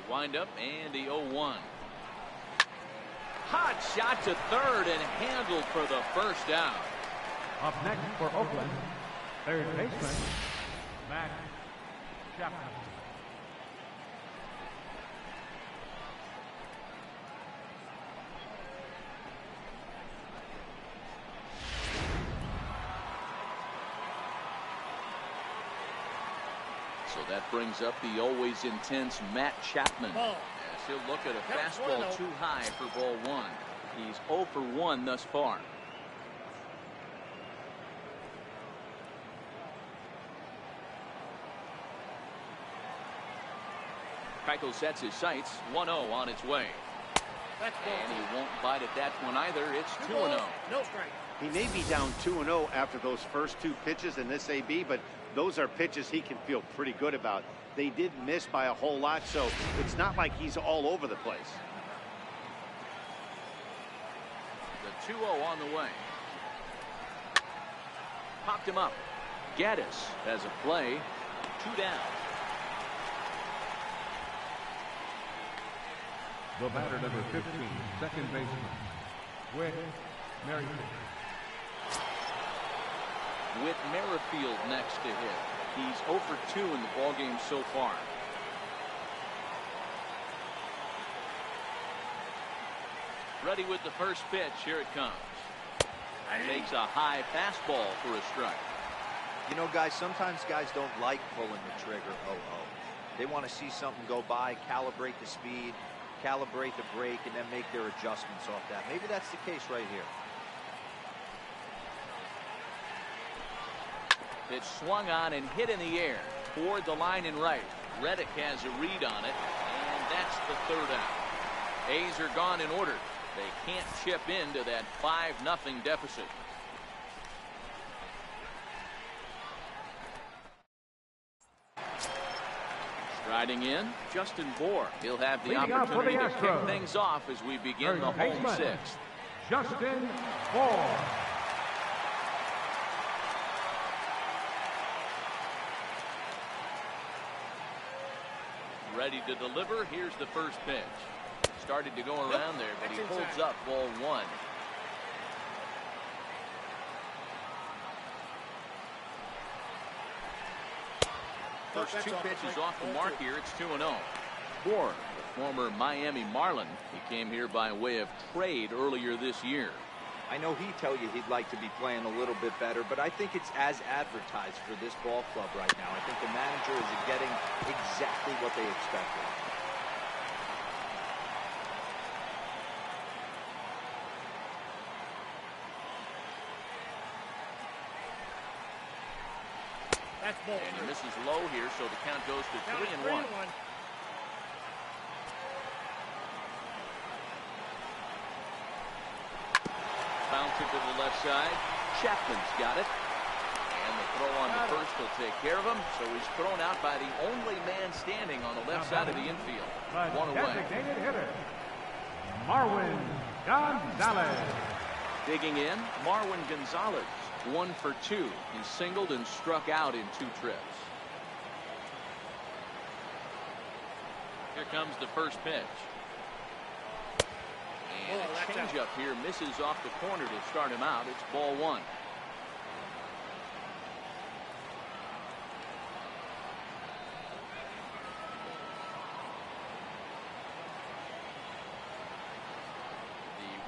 Wind up and the 0-1. Hot shot to third and handled for the first out. Up next for Oakland, third baseman, Matt Chapman. So that brings up the always intense Matt Chapman. As he'll look at a fastball too high for ball 1. He's 0 for 1 thus far. Keuchel sets his sights. 1-0 on its way. And he won't bite at that one either. It's 2-0. No strike. He may be down 2-0 after those first 2 pitches in this AB, but those are pitches he can feel pretty good about. They did miss by a whole lot, so it's not like he's all over the place. The 2-0 on the way. Popped him up. Gaddis has a play. 2 down. The batter, number 15, second baseman, Whit Merrifield. With Merrifield next to hit. He's 0 for 2 in the ballgame so far. Ready with the first pitch. Here it comes. Takes a high fastball for a strike. You know, guys, sometimes guys don't like pulling the trigger 0-0. They want to see something go by, calibrate the speed, calibrate the break, and then make their adjustments off that. Maybe that's the case right here. It's swung on and hit in the air toward the line and right. Reddick has a read on it, and that's the third out. A's are gone in order. They can't chip into that 5-0 deficit. Striding in, Justin Bour. He'll have the opportunity to kick things off as we begin the home 6th. Justin Bour. Ready to deliver. Here's the first pitch. Started to go around there, but he holds up ball 1. First 2 pitches off the mark here. It's 2-0. Bour, the former Miami Marlin. He came here by way of trade earlier this year. I know he'd tell you he'd like to be playing a little bit better, but I think it's as advertised for this ball club right now. I think the manager is getting exactly what they expected. That's ball. And he misses low here, so the count goes to 3-1. Lifts it to the left side. Chapman's got it. And the throw on the first will take care of him. So he's thrown out by the only man standing on the left side of the infield. One away. Designated hitter, Marwin Gonzalez. Digging in, Marwin Gonzalez. 1 for 2. He singled and struck out in 2 trips. Here comes the first pitch. And a changeup here misses off the corner to start him out. It's ball 1.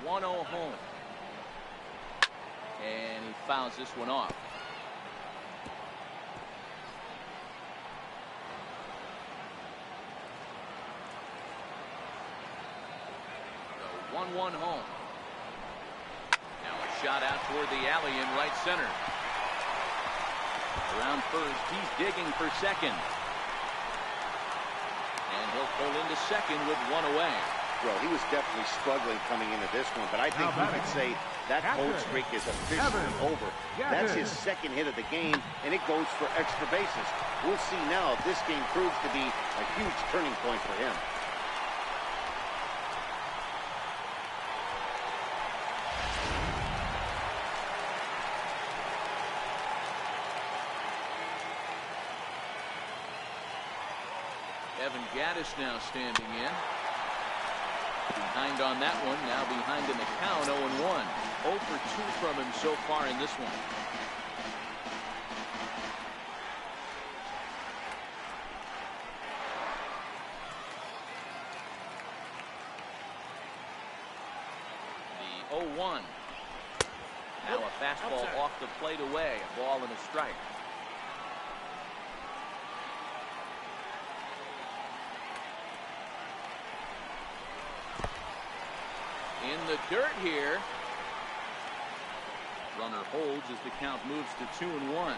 The 1-0 home. And he fouls this one off. The 1-1 home. Now a shot out toward the alley in right center. Around first, he's digging for second. And he'll pull into second with 1 away. Well, he was definitely struggling coming into this one, but I think we could say that cold streak is officially over. That's his second hit of the game, and it goes for extra bases. We'll see now if this game proves to be a huge turning point for him. Evan Gattis now standing in. Behind on that one, now behind in the count, 0-1. 0 for 2 from him so far in this one. The 0-1. Now a fastball off the plate away, a ball and a strike. In the dirt here. Runner holds as the count moves to 2-1.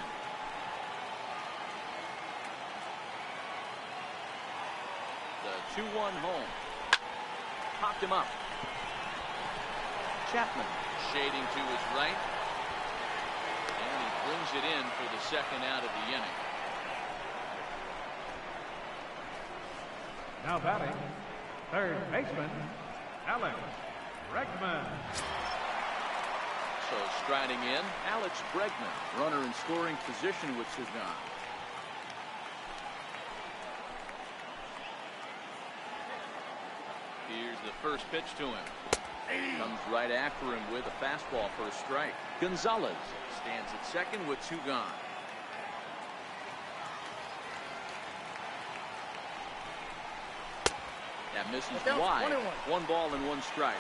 The 2-1 home. Popped him up. Chapman shading to his right. And he brings it in for the second out of the inning. Now batting, third baseman, Alex Bregman. So striding in, Alex Bregman, runner in scoring position with Sagan. Here's the first pitch to him. Comes right after him with a fastball for a strike. Gonzalez stands at second with 2 gone. That misses wide. 1 ball and 1 strike.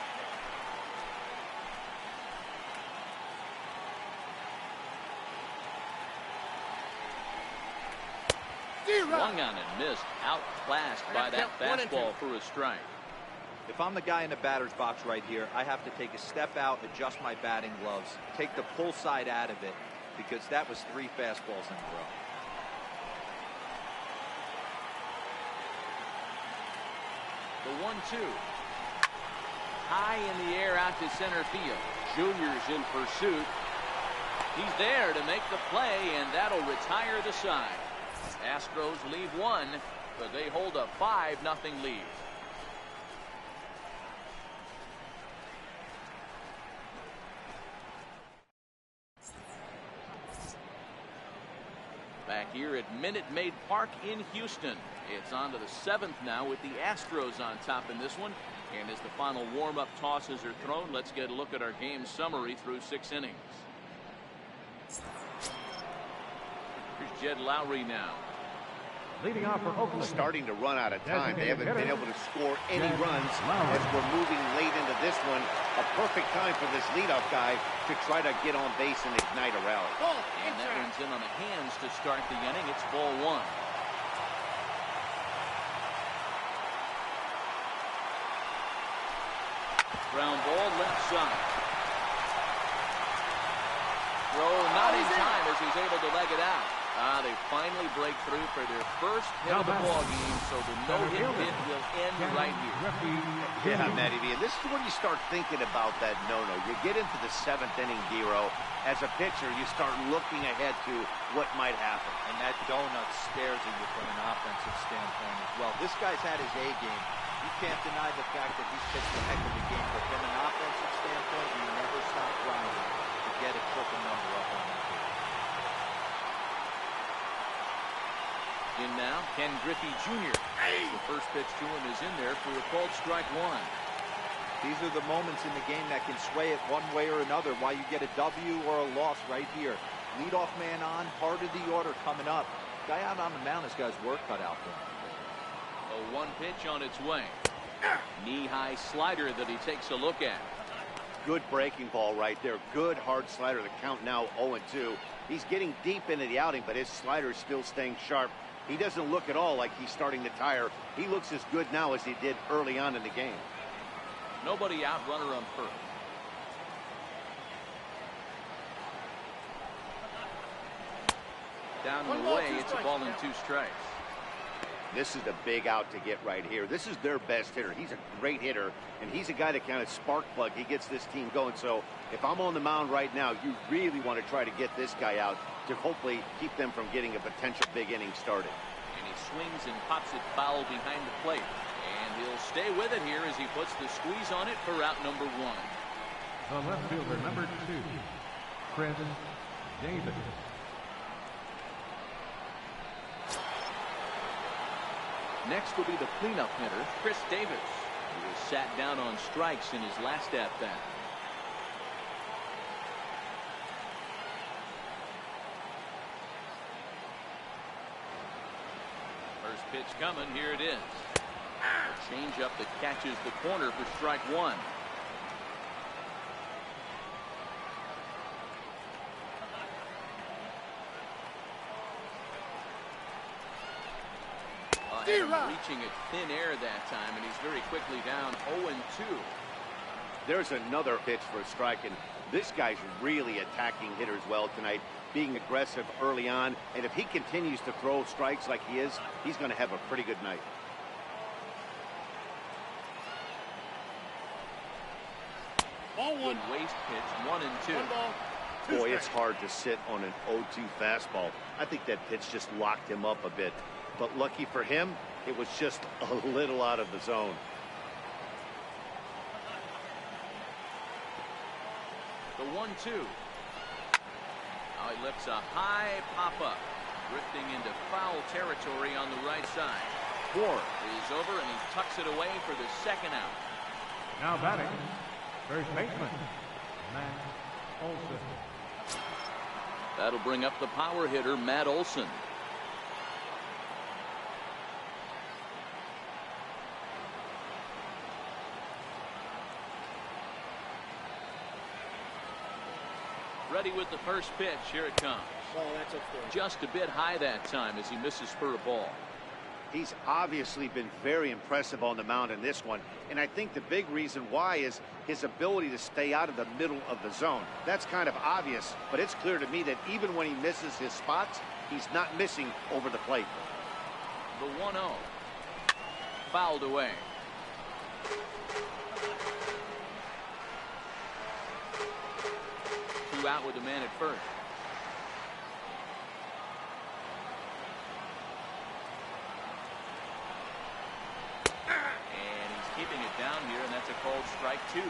Swung on and missed. Outclassed by that fastball for a strike. If I'm the guy in the batter's box right here, I have to take a step out, adjust my batting gloves, take the pull side out of it, because that was 3 fastballs in a row. The 1-2. High in the air out to center field. Junior's in pursuit. He's there to make the play, and that'll retire the side. Astros leave 1, but they hold a 5-0 lead. Back here at Minute Maid Park in Houston. It's on to the 7th now with the Astros on top in this one. And as the final warm-up tosses are thrown, let's get a look at our game summary through 6 innings. Here's Jed Lowry now. Leading off for Oakland. Starting to run out of time. They haven't been able to score any runs as we're moving late into this one. A perfect time for this leadoff guy to try to get on base and ignite a rally. And that one's in on the hands to start the inning. It's ball 1. Ground ball left side. Throw not in time as he's able to leg it out. They finally break through for their first hit of the ball game, so the no-hit bid will end right here. Yeah, Matty V, and this is when you start thinking about that no-no. You get into the 7th inning, Giro. As a pitcher, you start looking ahead to what might happen. And that donut stares at you from an offensive standpoint as well. This guy's had his A game. You can't deny the fact that he's pitched a heck of a game, but from an offensive standpoint, you never stop grinding to get a triple number up on that field. In now, Ken Griffey Jr. The first pitch to him is in there for a called strike one. These are the moments in the game that can sway it one way or another, why you get a W or a loss right here. Leadoff man on, heart of the order coming up. Guy out on the mound has got his work cut out for him. A one pitch on its way. Knee-high slider that he takes a look at. Good breaking ball right there. Good hard slider. The count now 0-2. He's getting deep into the outing, but his slider is still staying sharp. He doesn't look at all like he's starting to tire. He looks as good now as he did early on in the game. Nobody out, runner on first. Down and away, it's a ball and 2 strikes. This is the big out to get right here. This is their best hitter. He's a great hitter, and he's a guy that kind of spark plug. He gets this team going. So if I'm on the mound right now, you really want to try to get this guy out to hopefully keep them from getting a potential big inning started. And he swings and pops it foul behind the plate. And he'll stay with it here as he puts the squeeze on it for route number 1. The left fielder, number 2, Presntat. Next will be the cleanup hitter, Chris Davis, who was sat down on strikes in his last at-bat. First pitch coming, here it is. A changeup that catches the corner for strike 1. Reaching at thin air that time, and he's very quickly down 0-2. There's another pitch for a strike, and this guy's really attacking hitters well tonight, being aggressive early on, and if he continues to throw strikes like he is, he's going to have a pretty good night. Good waste pitch, 1-2. Boy, it's hard to sit on an 0-2 fastball. I think that pitch just locked him up a bit. But lucky for him, it was just a little out of the zone. The 1-2. Now he lifts a high pop-up, drifting into foul territory on the right side. 4 is over, and he tucks it away for the second out. Now batting, first baseman, Matt Olson. That'll bring up the power hitter, Matt Olson. Ready with the first pitch. Here it comes. Just a bit high that time as he misses for a ball. He's obviously been very impressive on the mound in this one, and I think the big reason why is his ability to stay out of the middle of the zone. That's kind of obvious, but it's clear to me that even when he misses his spots, he's not missing over the plate. The 1-0. Fouled away. Out with the man at first. And he's keeping it down here, and that's a called strike 2.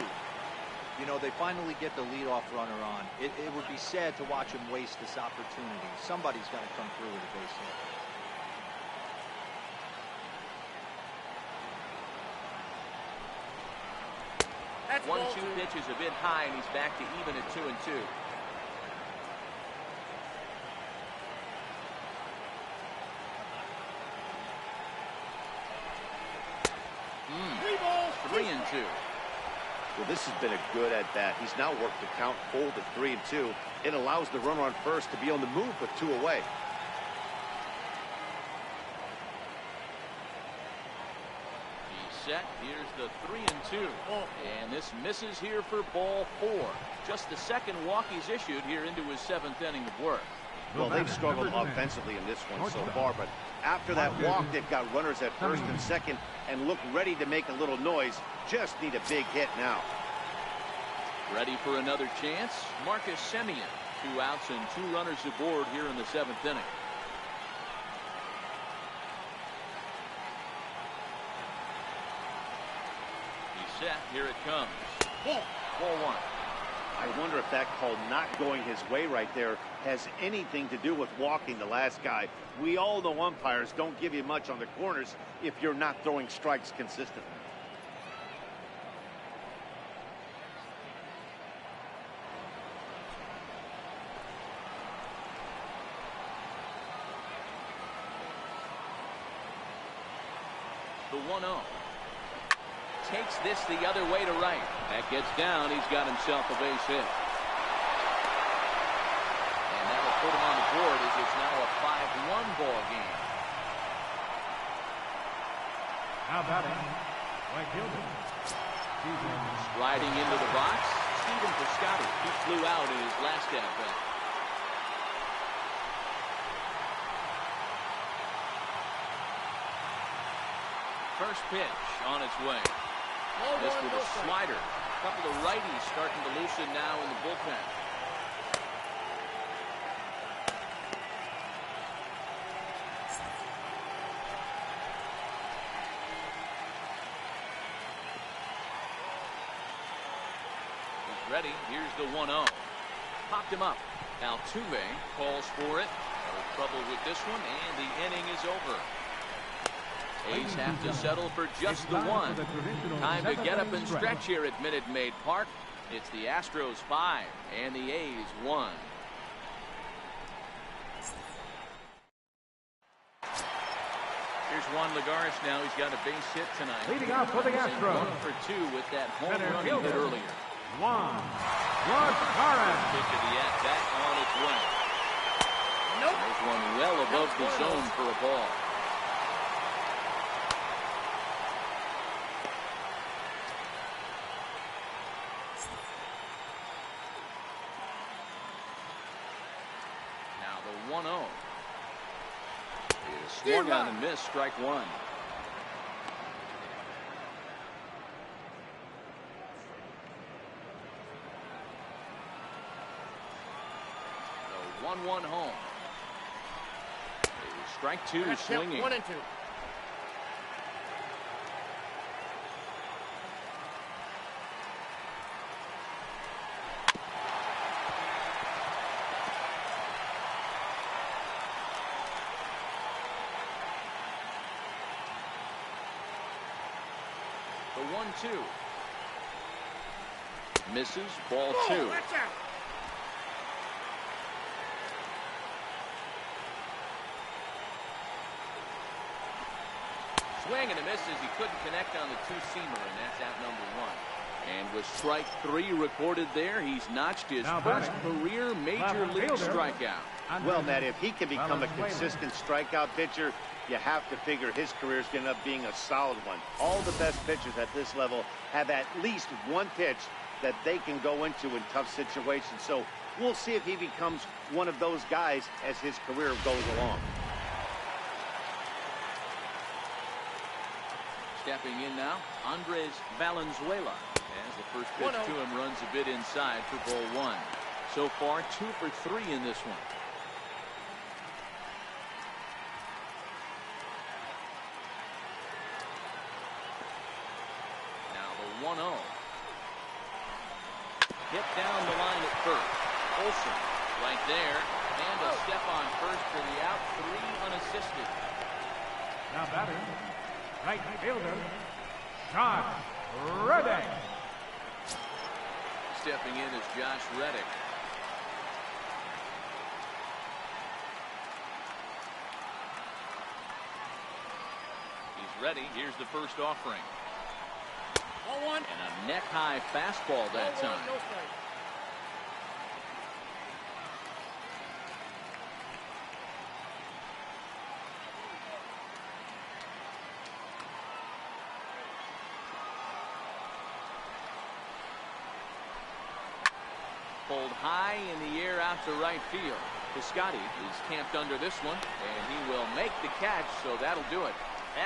You know, they finally get the leadoff runner on. It would be sad to watch him waste this opportunity. Somebody's got to come through with a base hit. 1-2 pitch is a bit high, and he's back to even at 2-2. Three and 2. Well, this has been a good at bat. He's now worked the count full to 3-2. It allows the runner on first to be on the move with 2 away. Set. Here's the 3-2. And this misses here for ball 4. Just the second walk he's issued here into his 7th inning of work. Well, they've struggled offensively in this one so far, but after that walk, they've got runners at first and second and look ready to make a little noise. Just need a big hit now. Ready for another chance. Marcus Semien. 2 outs and 2 runners aboard here in the 7th inning. He's set. Here it comes. Ball 1. I wonder if that call not going his way right there has anything to do with walking the last guy. We all know umpires don't give you much on the corners if you're not throwing strikes consistently. The 1-0. Takes this the other way to right. That gets down. He's got himself a base hit. And that'll put him on the board as it's now a 5-1 ball game. Now batting, right fielder. Sliding into the box, Stephen Piscotty. He flew out in his last at-bat. First pitch on its way. This with a slider. A couple of righties starting to loosen now in the bullpen. He's ready. Here's the 1-0. Popped him up. Altuve calls for it. No trouble with this one, and the inning is over. A's have to settle for just the one. Time to get up and stretch here at Minute Maid Park. It's the Astros 5 and the A's 1. Here's Juan Lagares now. He's got a base hit tonight. Leading off for the Astros. 1 for 2 with that home run he hit earlier. Juan Lagares. Pitch of the at-bat on its way. There's one well above the zone for a ball. Now the 1-0 is swung on and missed. Strike 1. The 1-1 home. Strike 2 swinging. 1 and 2. The 1-2. Misses. Ball 2. Watch out. Swing and a miss as he couldn't connect on the two-seamer, and that's out number 1. And with strike 3 recorded there, he's notched his first career major league strikeout. Well, Matt, if he can become a consistent strikeout pitcher, you have to figure his career is going to end up being a solid one. All the best pitchers at this level have at least one pitch that they can go into in tough situations. So we'll see if he becomes one of those guys as his career goes along. Stepping in now, Andres Valenzuela. As the first pitch to him runs a bit inside for ball 1. So far, 2 for 3 in this one. Now the 1-0. Hit down the line at first. Olsen right there. And a step on first for the out. 3 unassisted. Now batting, right fielder, Josh Reddick. Stepping in is Josh Reddick. He's ready. Here's the first offering. Ball 1. And a neck-high fastball that time. No strike. Pulled high in the air out to right field. Piscotty is camped under this one, and he will make the catch, so that'll do it.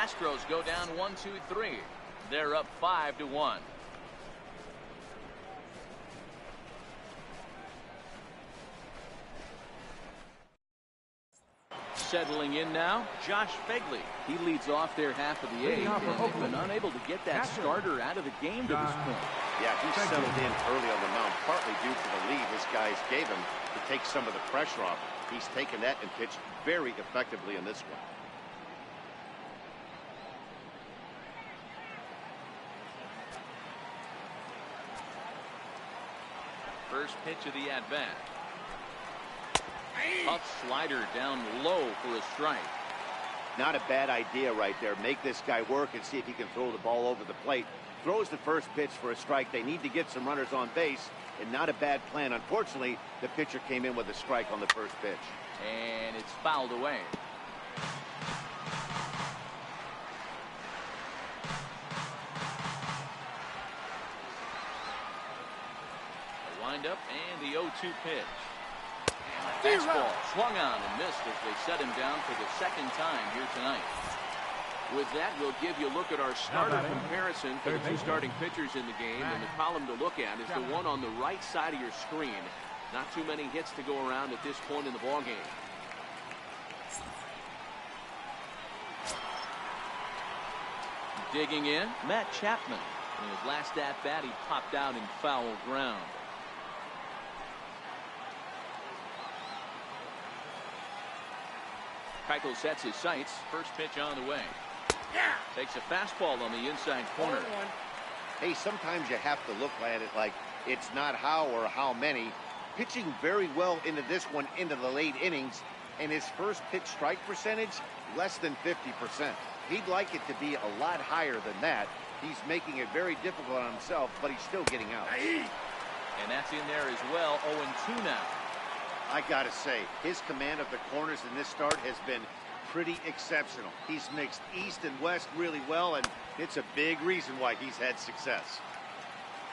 Astros go down 1-2-3. They're up 5-1. Settling in now, Josh Begley. He leads off their half of the eighth, and they've been unable to get that starter out of the game to this point. Yeah, he settled in early on the mound, partly due to the lead his guys gave him to take some of the pressure off. He's taken that and pitched very effectively in this one. First pitch of the at-bat. Tough slider down low for a strike. Not a bad idea right there. Make this guy work and see if he can throw the ball over the plate. Throws the first pitch for a strike. They need to get some runners on base, and not a bad plan. Unfortunately, the pitcher came in with a strike on the first pitch. And it's fouled away. A windup and the 0-2 pitch. Fastball swung on and missed as they set him down for the second time here tonight. With that, we'll give you a look at our starter comparison for the two starting pitchers in the game. And the column to look at is the one on the right side of your screen. Not too many hits to go around at this point in the ballgame. Digging in, Matt Chapman. In his last at-bat, he popped out in foul ground. Keuchel sets his sights. First pitch on the way. Takes a fastball on the inside corner. Hey, sometimes you have to look at it like it's not how or how many. Pitching very well into this one into the late innings, and his first pitch strike percentage less than 50%. He'd like it to be a lot higher than that. He's making it very difficult on himself, but he's still getting out. And that's in there as well. 0-2 now. I gotta say, his command of the corners in this start has been pretty exceptional. He's mixed east and west really well, and it's a big reason why he's had success.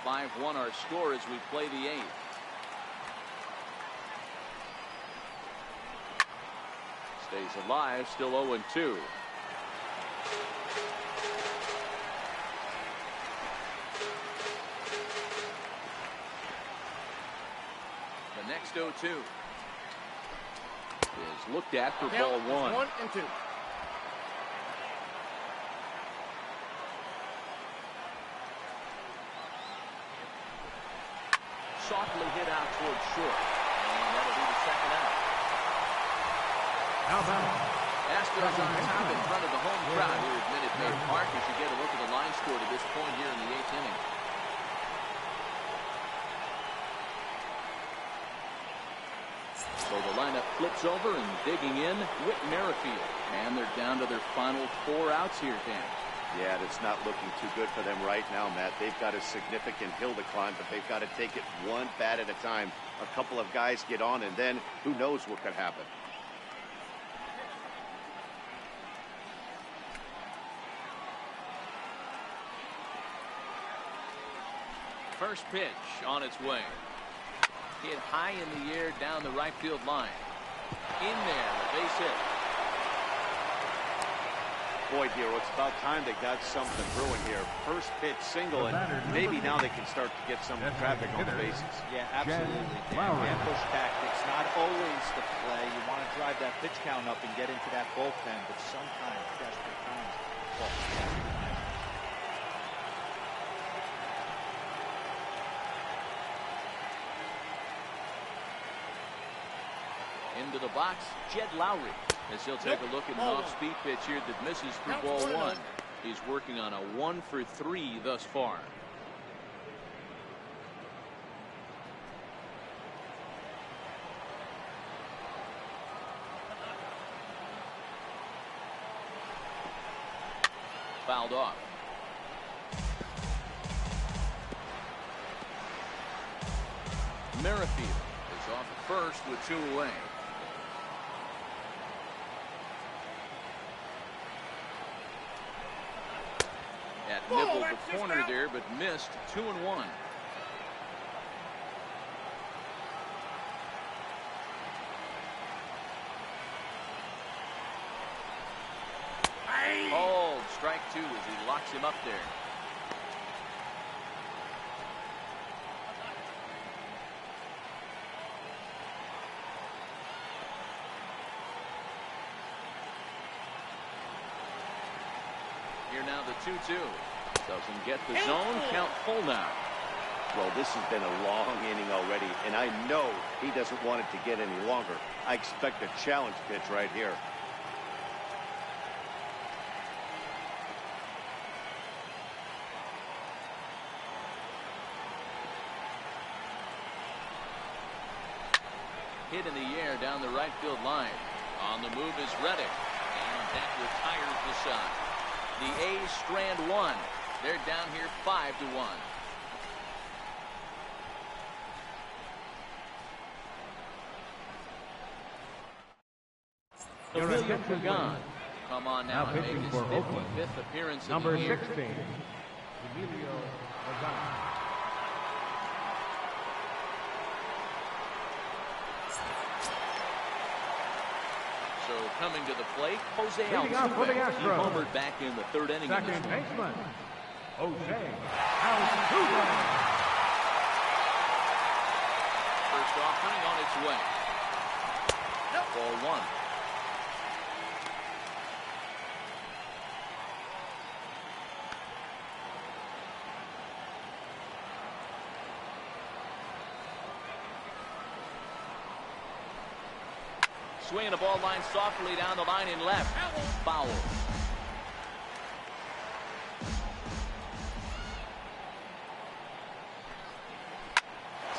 5-1 our score as we play the eighth. Stays alive, still 0-2. The next 0-2 is looked at for ball one. 1-2. Softly hit out towards short. And that'll be the second out. Astros on top in front of the home crowd here at Minute Maid Park as you get a look at the line score to this point here in the eighth inning. So the lineup flips over and digging in, Whit Merrifield. And they're down to their final 4 outs here, Dan. Yeah, it's not looking too good for them right now, Matt. They've got a significant hill to climb, but they've got to take it one bat at a time. A couple of guys get on, and then who knows what could happen. First pitch on its way. Hit high in the air down the right field line. In there, a base hit. Boy, Hero, it's about time they got something brewing here. First pitch single, and maybe now they can start to get some traffic on the bases. Yeah, absolutely. Ambush tactics, not always the play. You want to drive that pitch count up and get into that bullpen, but sometimes, desperate times, into the box, Jed Lowry, as he'll take a look at an off-speed pitch here that misses for ball one. He's working on a 1 for 3 thus far. Fouled off. Merrifield is off at first with 2 away. Nibbled the corner there, but missed. 2-1. 2 as he locks him up there. Here now the 2-2. Doesn't get the zone. Count full now. Well, this has been a long inning already, and I know he doesn't want it to get any longer. I expect a challenge pitch right here. Hit in the air down the right field line. On the move is Reddick, and that retires the side. The A's strand 1. They're down here 5-1. Emilio Pagan come on now and make his 55th appearance of the year. Number 16, Emilio Pagan. So coming to the plate, Jose Leading off for the Altuve. He Astros. homered back in the 3rd inning. of this Second one. baseman, Jose Altuve. First offering on its way. Ball 1. Swinging a ball line softly down the line in left. Foul.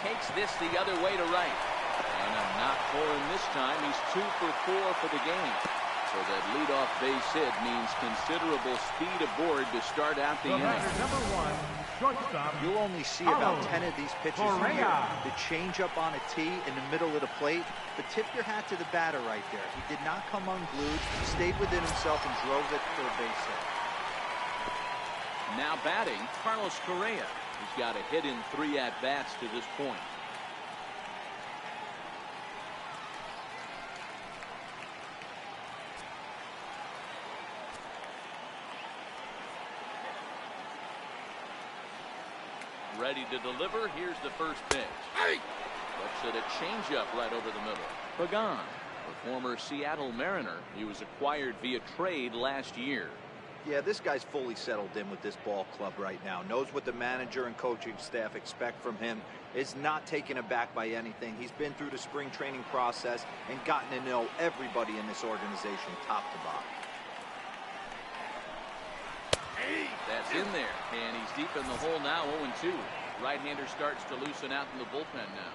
Takes this the other way to right. And a knock for him this time. He's 2 for 4 for the game. So that leadoff base hit means considerable speed aboard to start out the inning. Number 1, shortstop. You'll only see about 10 of these pitches a year. The change up on a tee in the middle of the plate. But tip your hat to the batter right there. He did not come unglued. He stayed within himself and drove it for a base hit. Now batting, Carlos Correa. He's got a hit in 3 at-bats to this point. Ready to deliver. Here's the first pitch. Looks at a changeup right over the middle. Pagan, a former Seattle Mariner. He was acquired via trade last year. Yeah, this guy's fully settled in with this ball club right now. Knows what the manager and coaching staff expect from him. Is not taken aback by anything. He's been through the spring training process and gotten to know everybody in this organization top to bottom. That's in there, and he's deep in the hole now, 0-2. Right-hander starts to loosen out in the bullpen now.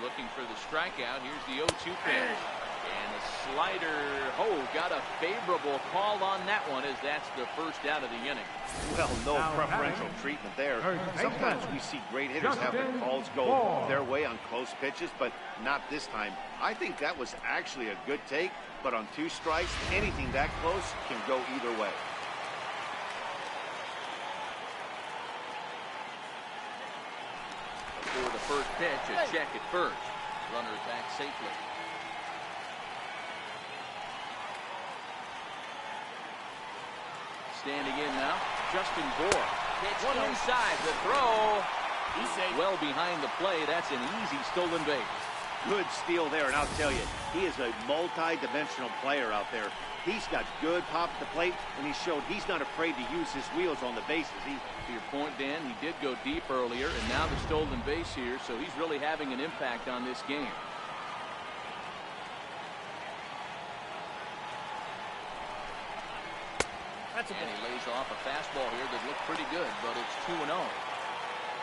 Looking for the strikeout. Here's the 0-2 pitch. And a slider. Oh, got a favorable call on that one, as that's the first out of the inning. Well, no preferential treatment there. Sometimes we see great hitters have their calls go their way on close pitches, but not this time. I think that was actually a good take, but on 2 strikes, anything that close can go either way. For the first pitch, a check at first. Runner back safely. Standing in now, Justin Bour. Pitch inside the throw. He's safe. Well behind the play. That's an easy stolen base. Good steal there, and I'll tell you, he is a multi-dimensional player out there. He's got good pop at the plate, and he showed he's not afraid to use his wheels on the bases. To your point, Dan, he did go deep earlier, and now the stolen base here, so he's really having an impact on this game. And he lays off a fastball here that looked pretty good, but it's 2-0.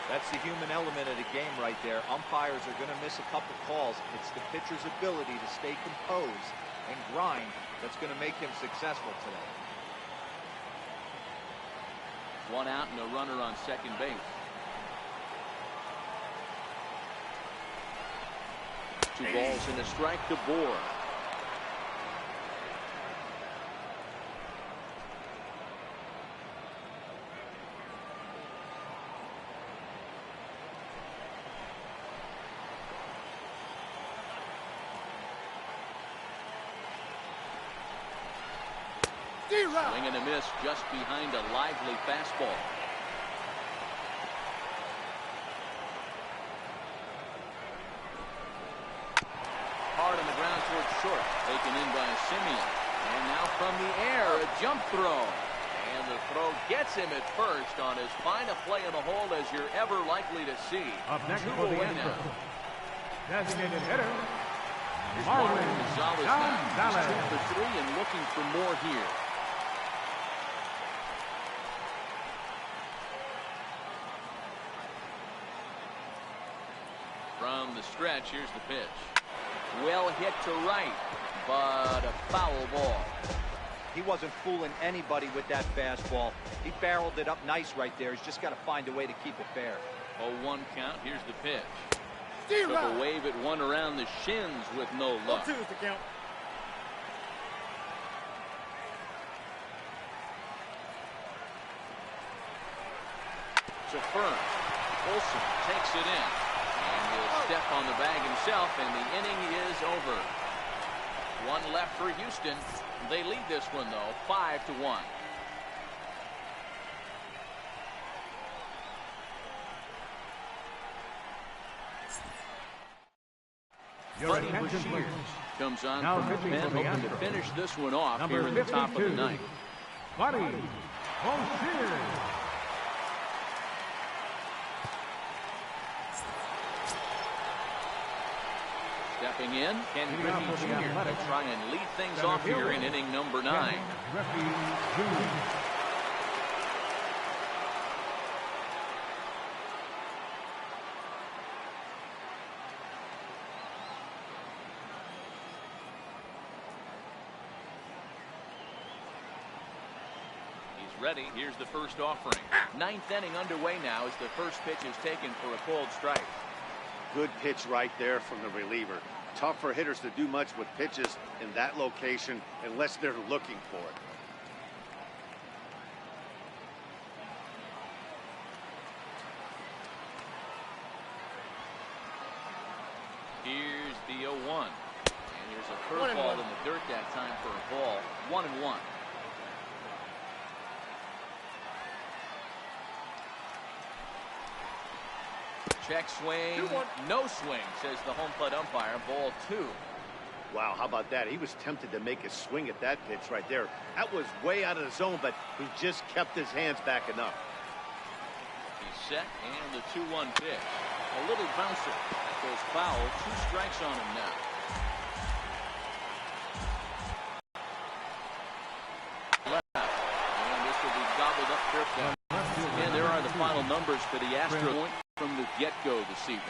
That's the human element of the game right there. Umpires are going to miss a couple calls. It's the pitcher's ability to stay composed and grind that's going to make him successful today. 1 out and a runner on second base. 2 balls and a strike to Bour. Swing and a miss just behind a lively fastball. Hard on the ground towards short. Taken in by Simeon. And now from the air, a jump throw. And the throw gets him at first on as fine a play in the hole as you're ever likely to see. Up next Two for the away now. Astros, designated hitter, Here's Marwin Marwin Gonzalez now. Gonzalez. He's 2 for 3 and looking for more here. From the stretch, here's the pitch. Well hit to right, but a foul ball. He wasn't fooling anybody with that fastball. He barreled it up nice right there. He's just got to find a way to keep it fair. 0-1 count. Here's the pitch. Took a wave at one around the shins with no luck. 2 is the count. To first. Olsen takes it in. And he'll step on the bag himself, and the inning is over. One left for Houston. They lead this one, though, 5-1. Buddy Bashir comes on Now from the pen, hoping to Astros. finish this one off Number here in the top of the 52, ninth. Buddy Bashir. Stepping in, Ken Leading Griffey off for the Jr. Athletics. to try and lead things Center off here fielder. in inning number 9. Griffey Jr. He's ready. Here's the first offering. Ninth inning underway now as the first pitch is taken for a cold strike. Good pitch right there from the reliever. Tough for hitters to do much with pitches in that location unless they're looking for it. Here's the 0-1. And here's a curveball in the dirt that time for a ball. 1-1. Check swing. 2-1. No swing, says the home plate umpire. Ball 2. Wow, how about that? He was tempted to make a swing at that pitch right there. That was way out of the zone, but he just kept his hands back enough. He's set, and the 2-1 pitch. A little bouncer. That goes foul. 2 strikes on him now. Left. And this will be gobbled up fair. And there are the final numbers for the Astros from the get-go this evening.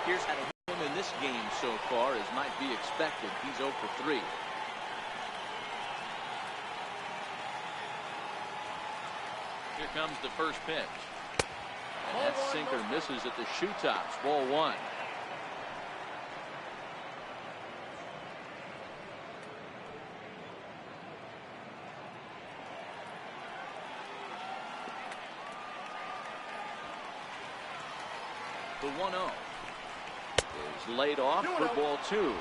Here's how to him in this game so far, as might be expected. He's 0 for 3. Here comes the first pitch. And that sinker misses at the shoe tops. Ball 1. The 1-0 is laid off for ball 2.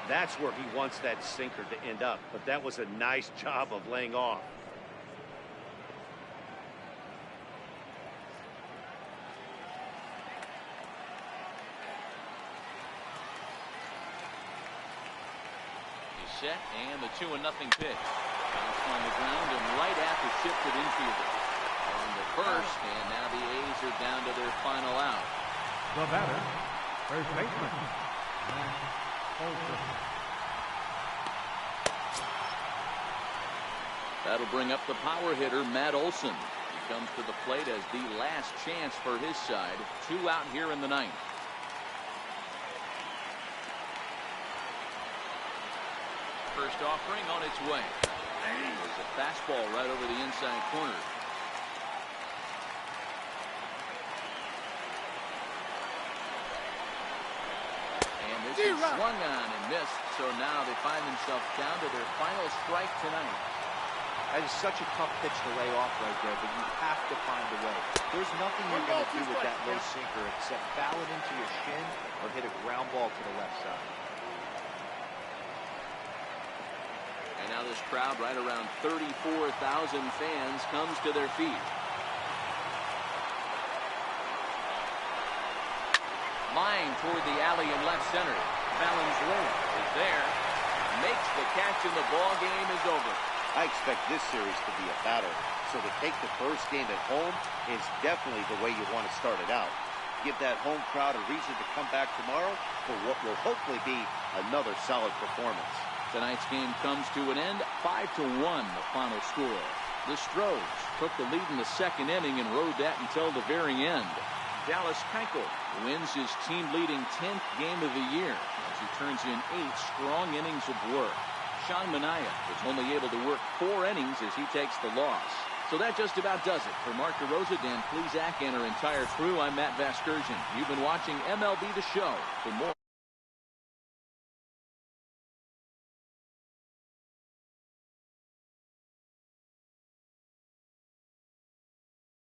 That's where he wants that sinker to end up, but that was a nice job of laying off. He's set, and the 2-0 pitch. Bounced on the ground and right at the shifted infielder. On the first, and now the A's are down to their final out. The batter, first baseman, Olsen. That'll bring up the power hitter, Matt Olson. He comes to the plate as the last chance for his side. 2 out here in the 9th. First offering on its way. There's a fastball right over the inside corner. And this is swung on and missed, so now they find themselves down to their final strike tonight. That is such a tough pitch to lay off right there, but you have to find a way. There's nothing you're going to do with that low sinker except foul it into your shin or hit a ground ball to the left side. And now this crowd, right around 34,000 fans, comes to their feet. Line toward the alley in left center. Valenzuela is there. Makes the catch, and the ball game is over. I expect this series to be a battle, so to take the first game at home is definitely the way you want to start it out. Give that home crowd a reason to come back tomorrow for what will hopefully be another solid performance. Tonight's game comes to an end, 5-1 the final score. The Astros took the lead in the second inning and rode that until the very end. Dallas Keuchel wins his team-leading 10th game of the year as he turns in 8 strong innings of work. Sean Manaea was only able to work 4 innings as he takes the loss. So that just about does it. For Mark DeRosa, Dan Plesac, and our entire crew, I'm Matt Vasgersian. You've been watching MLB The Show. For more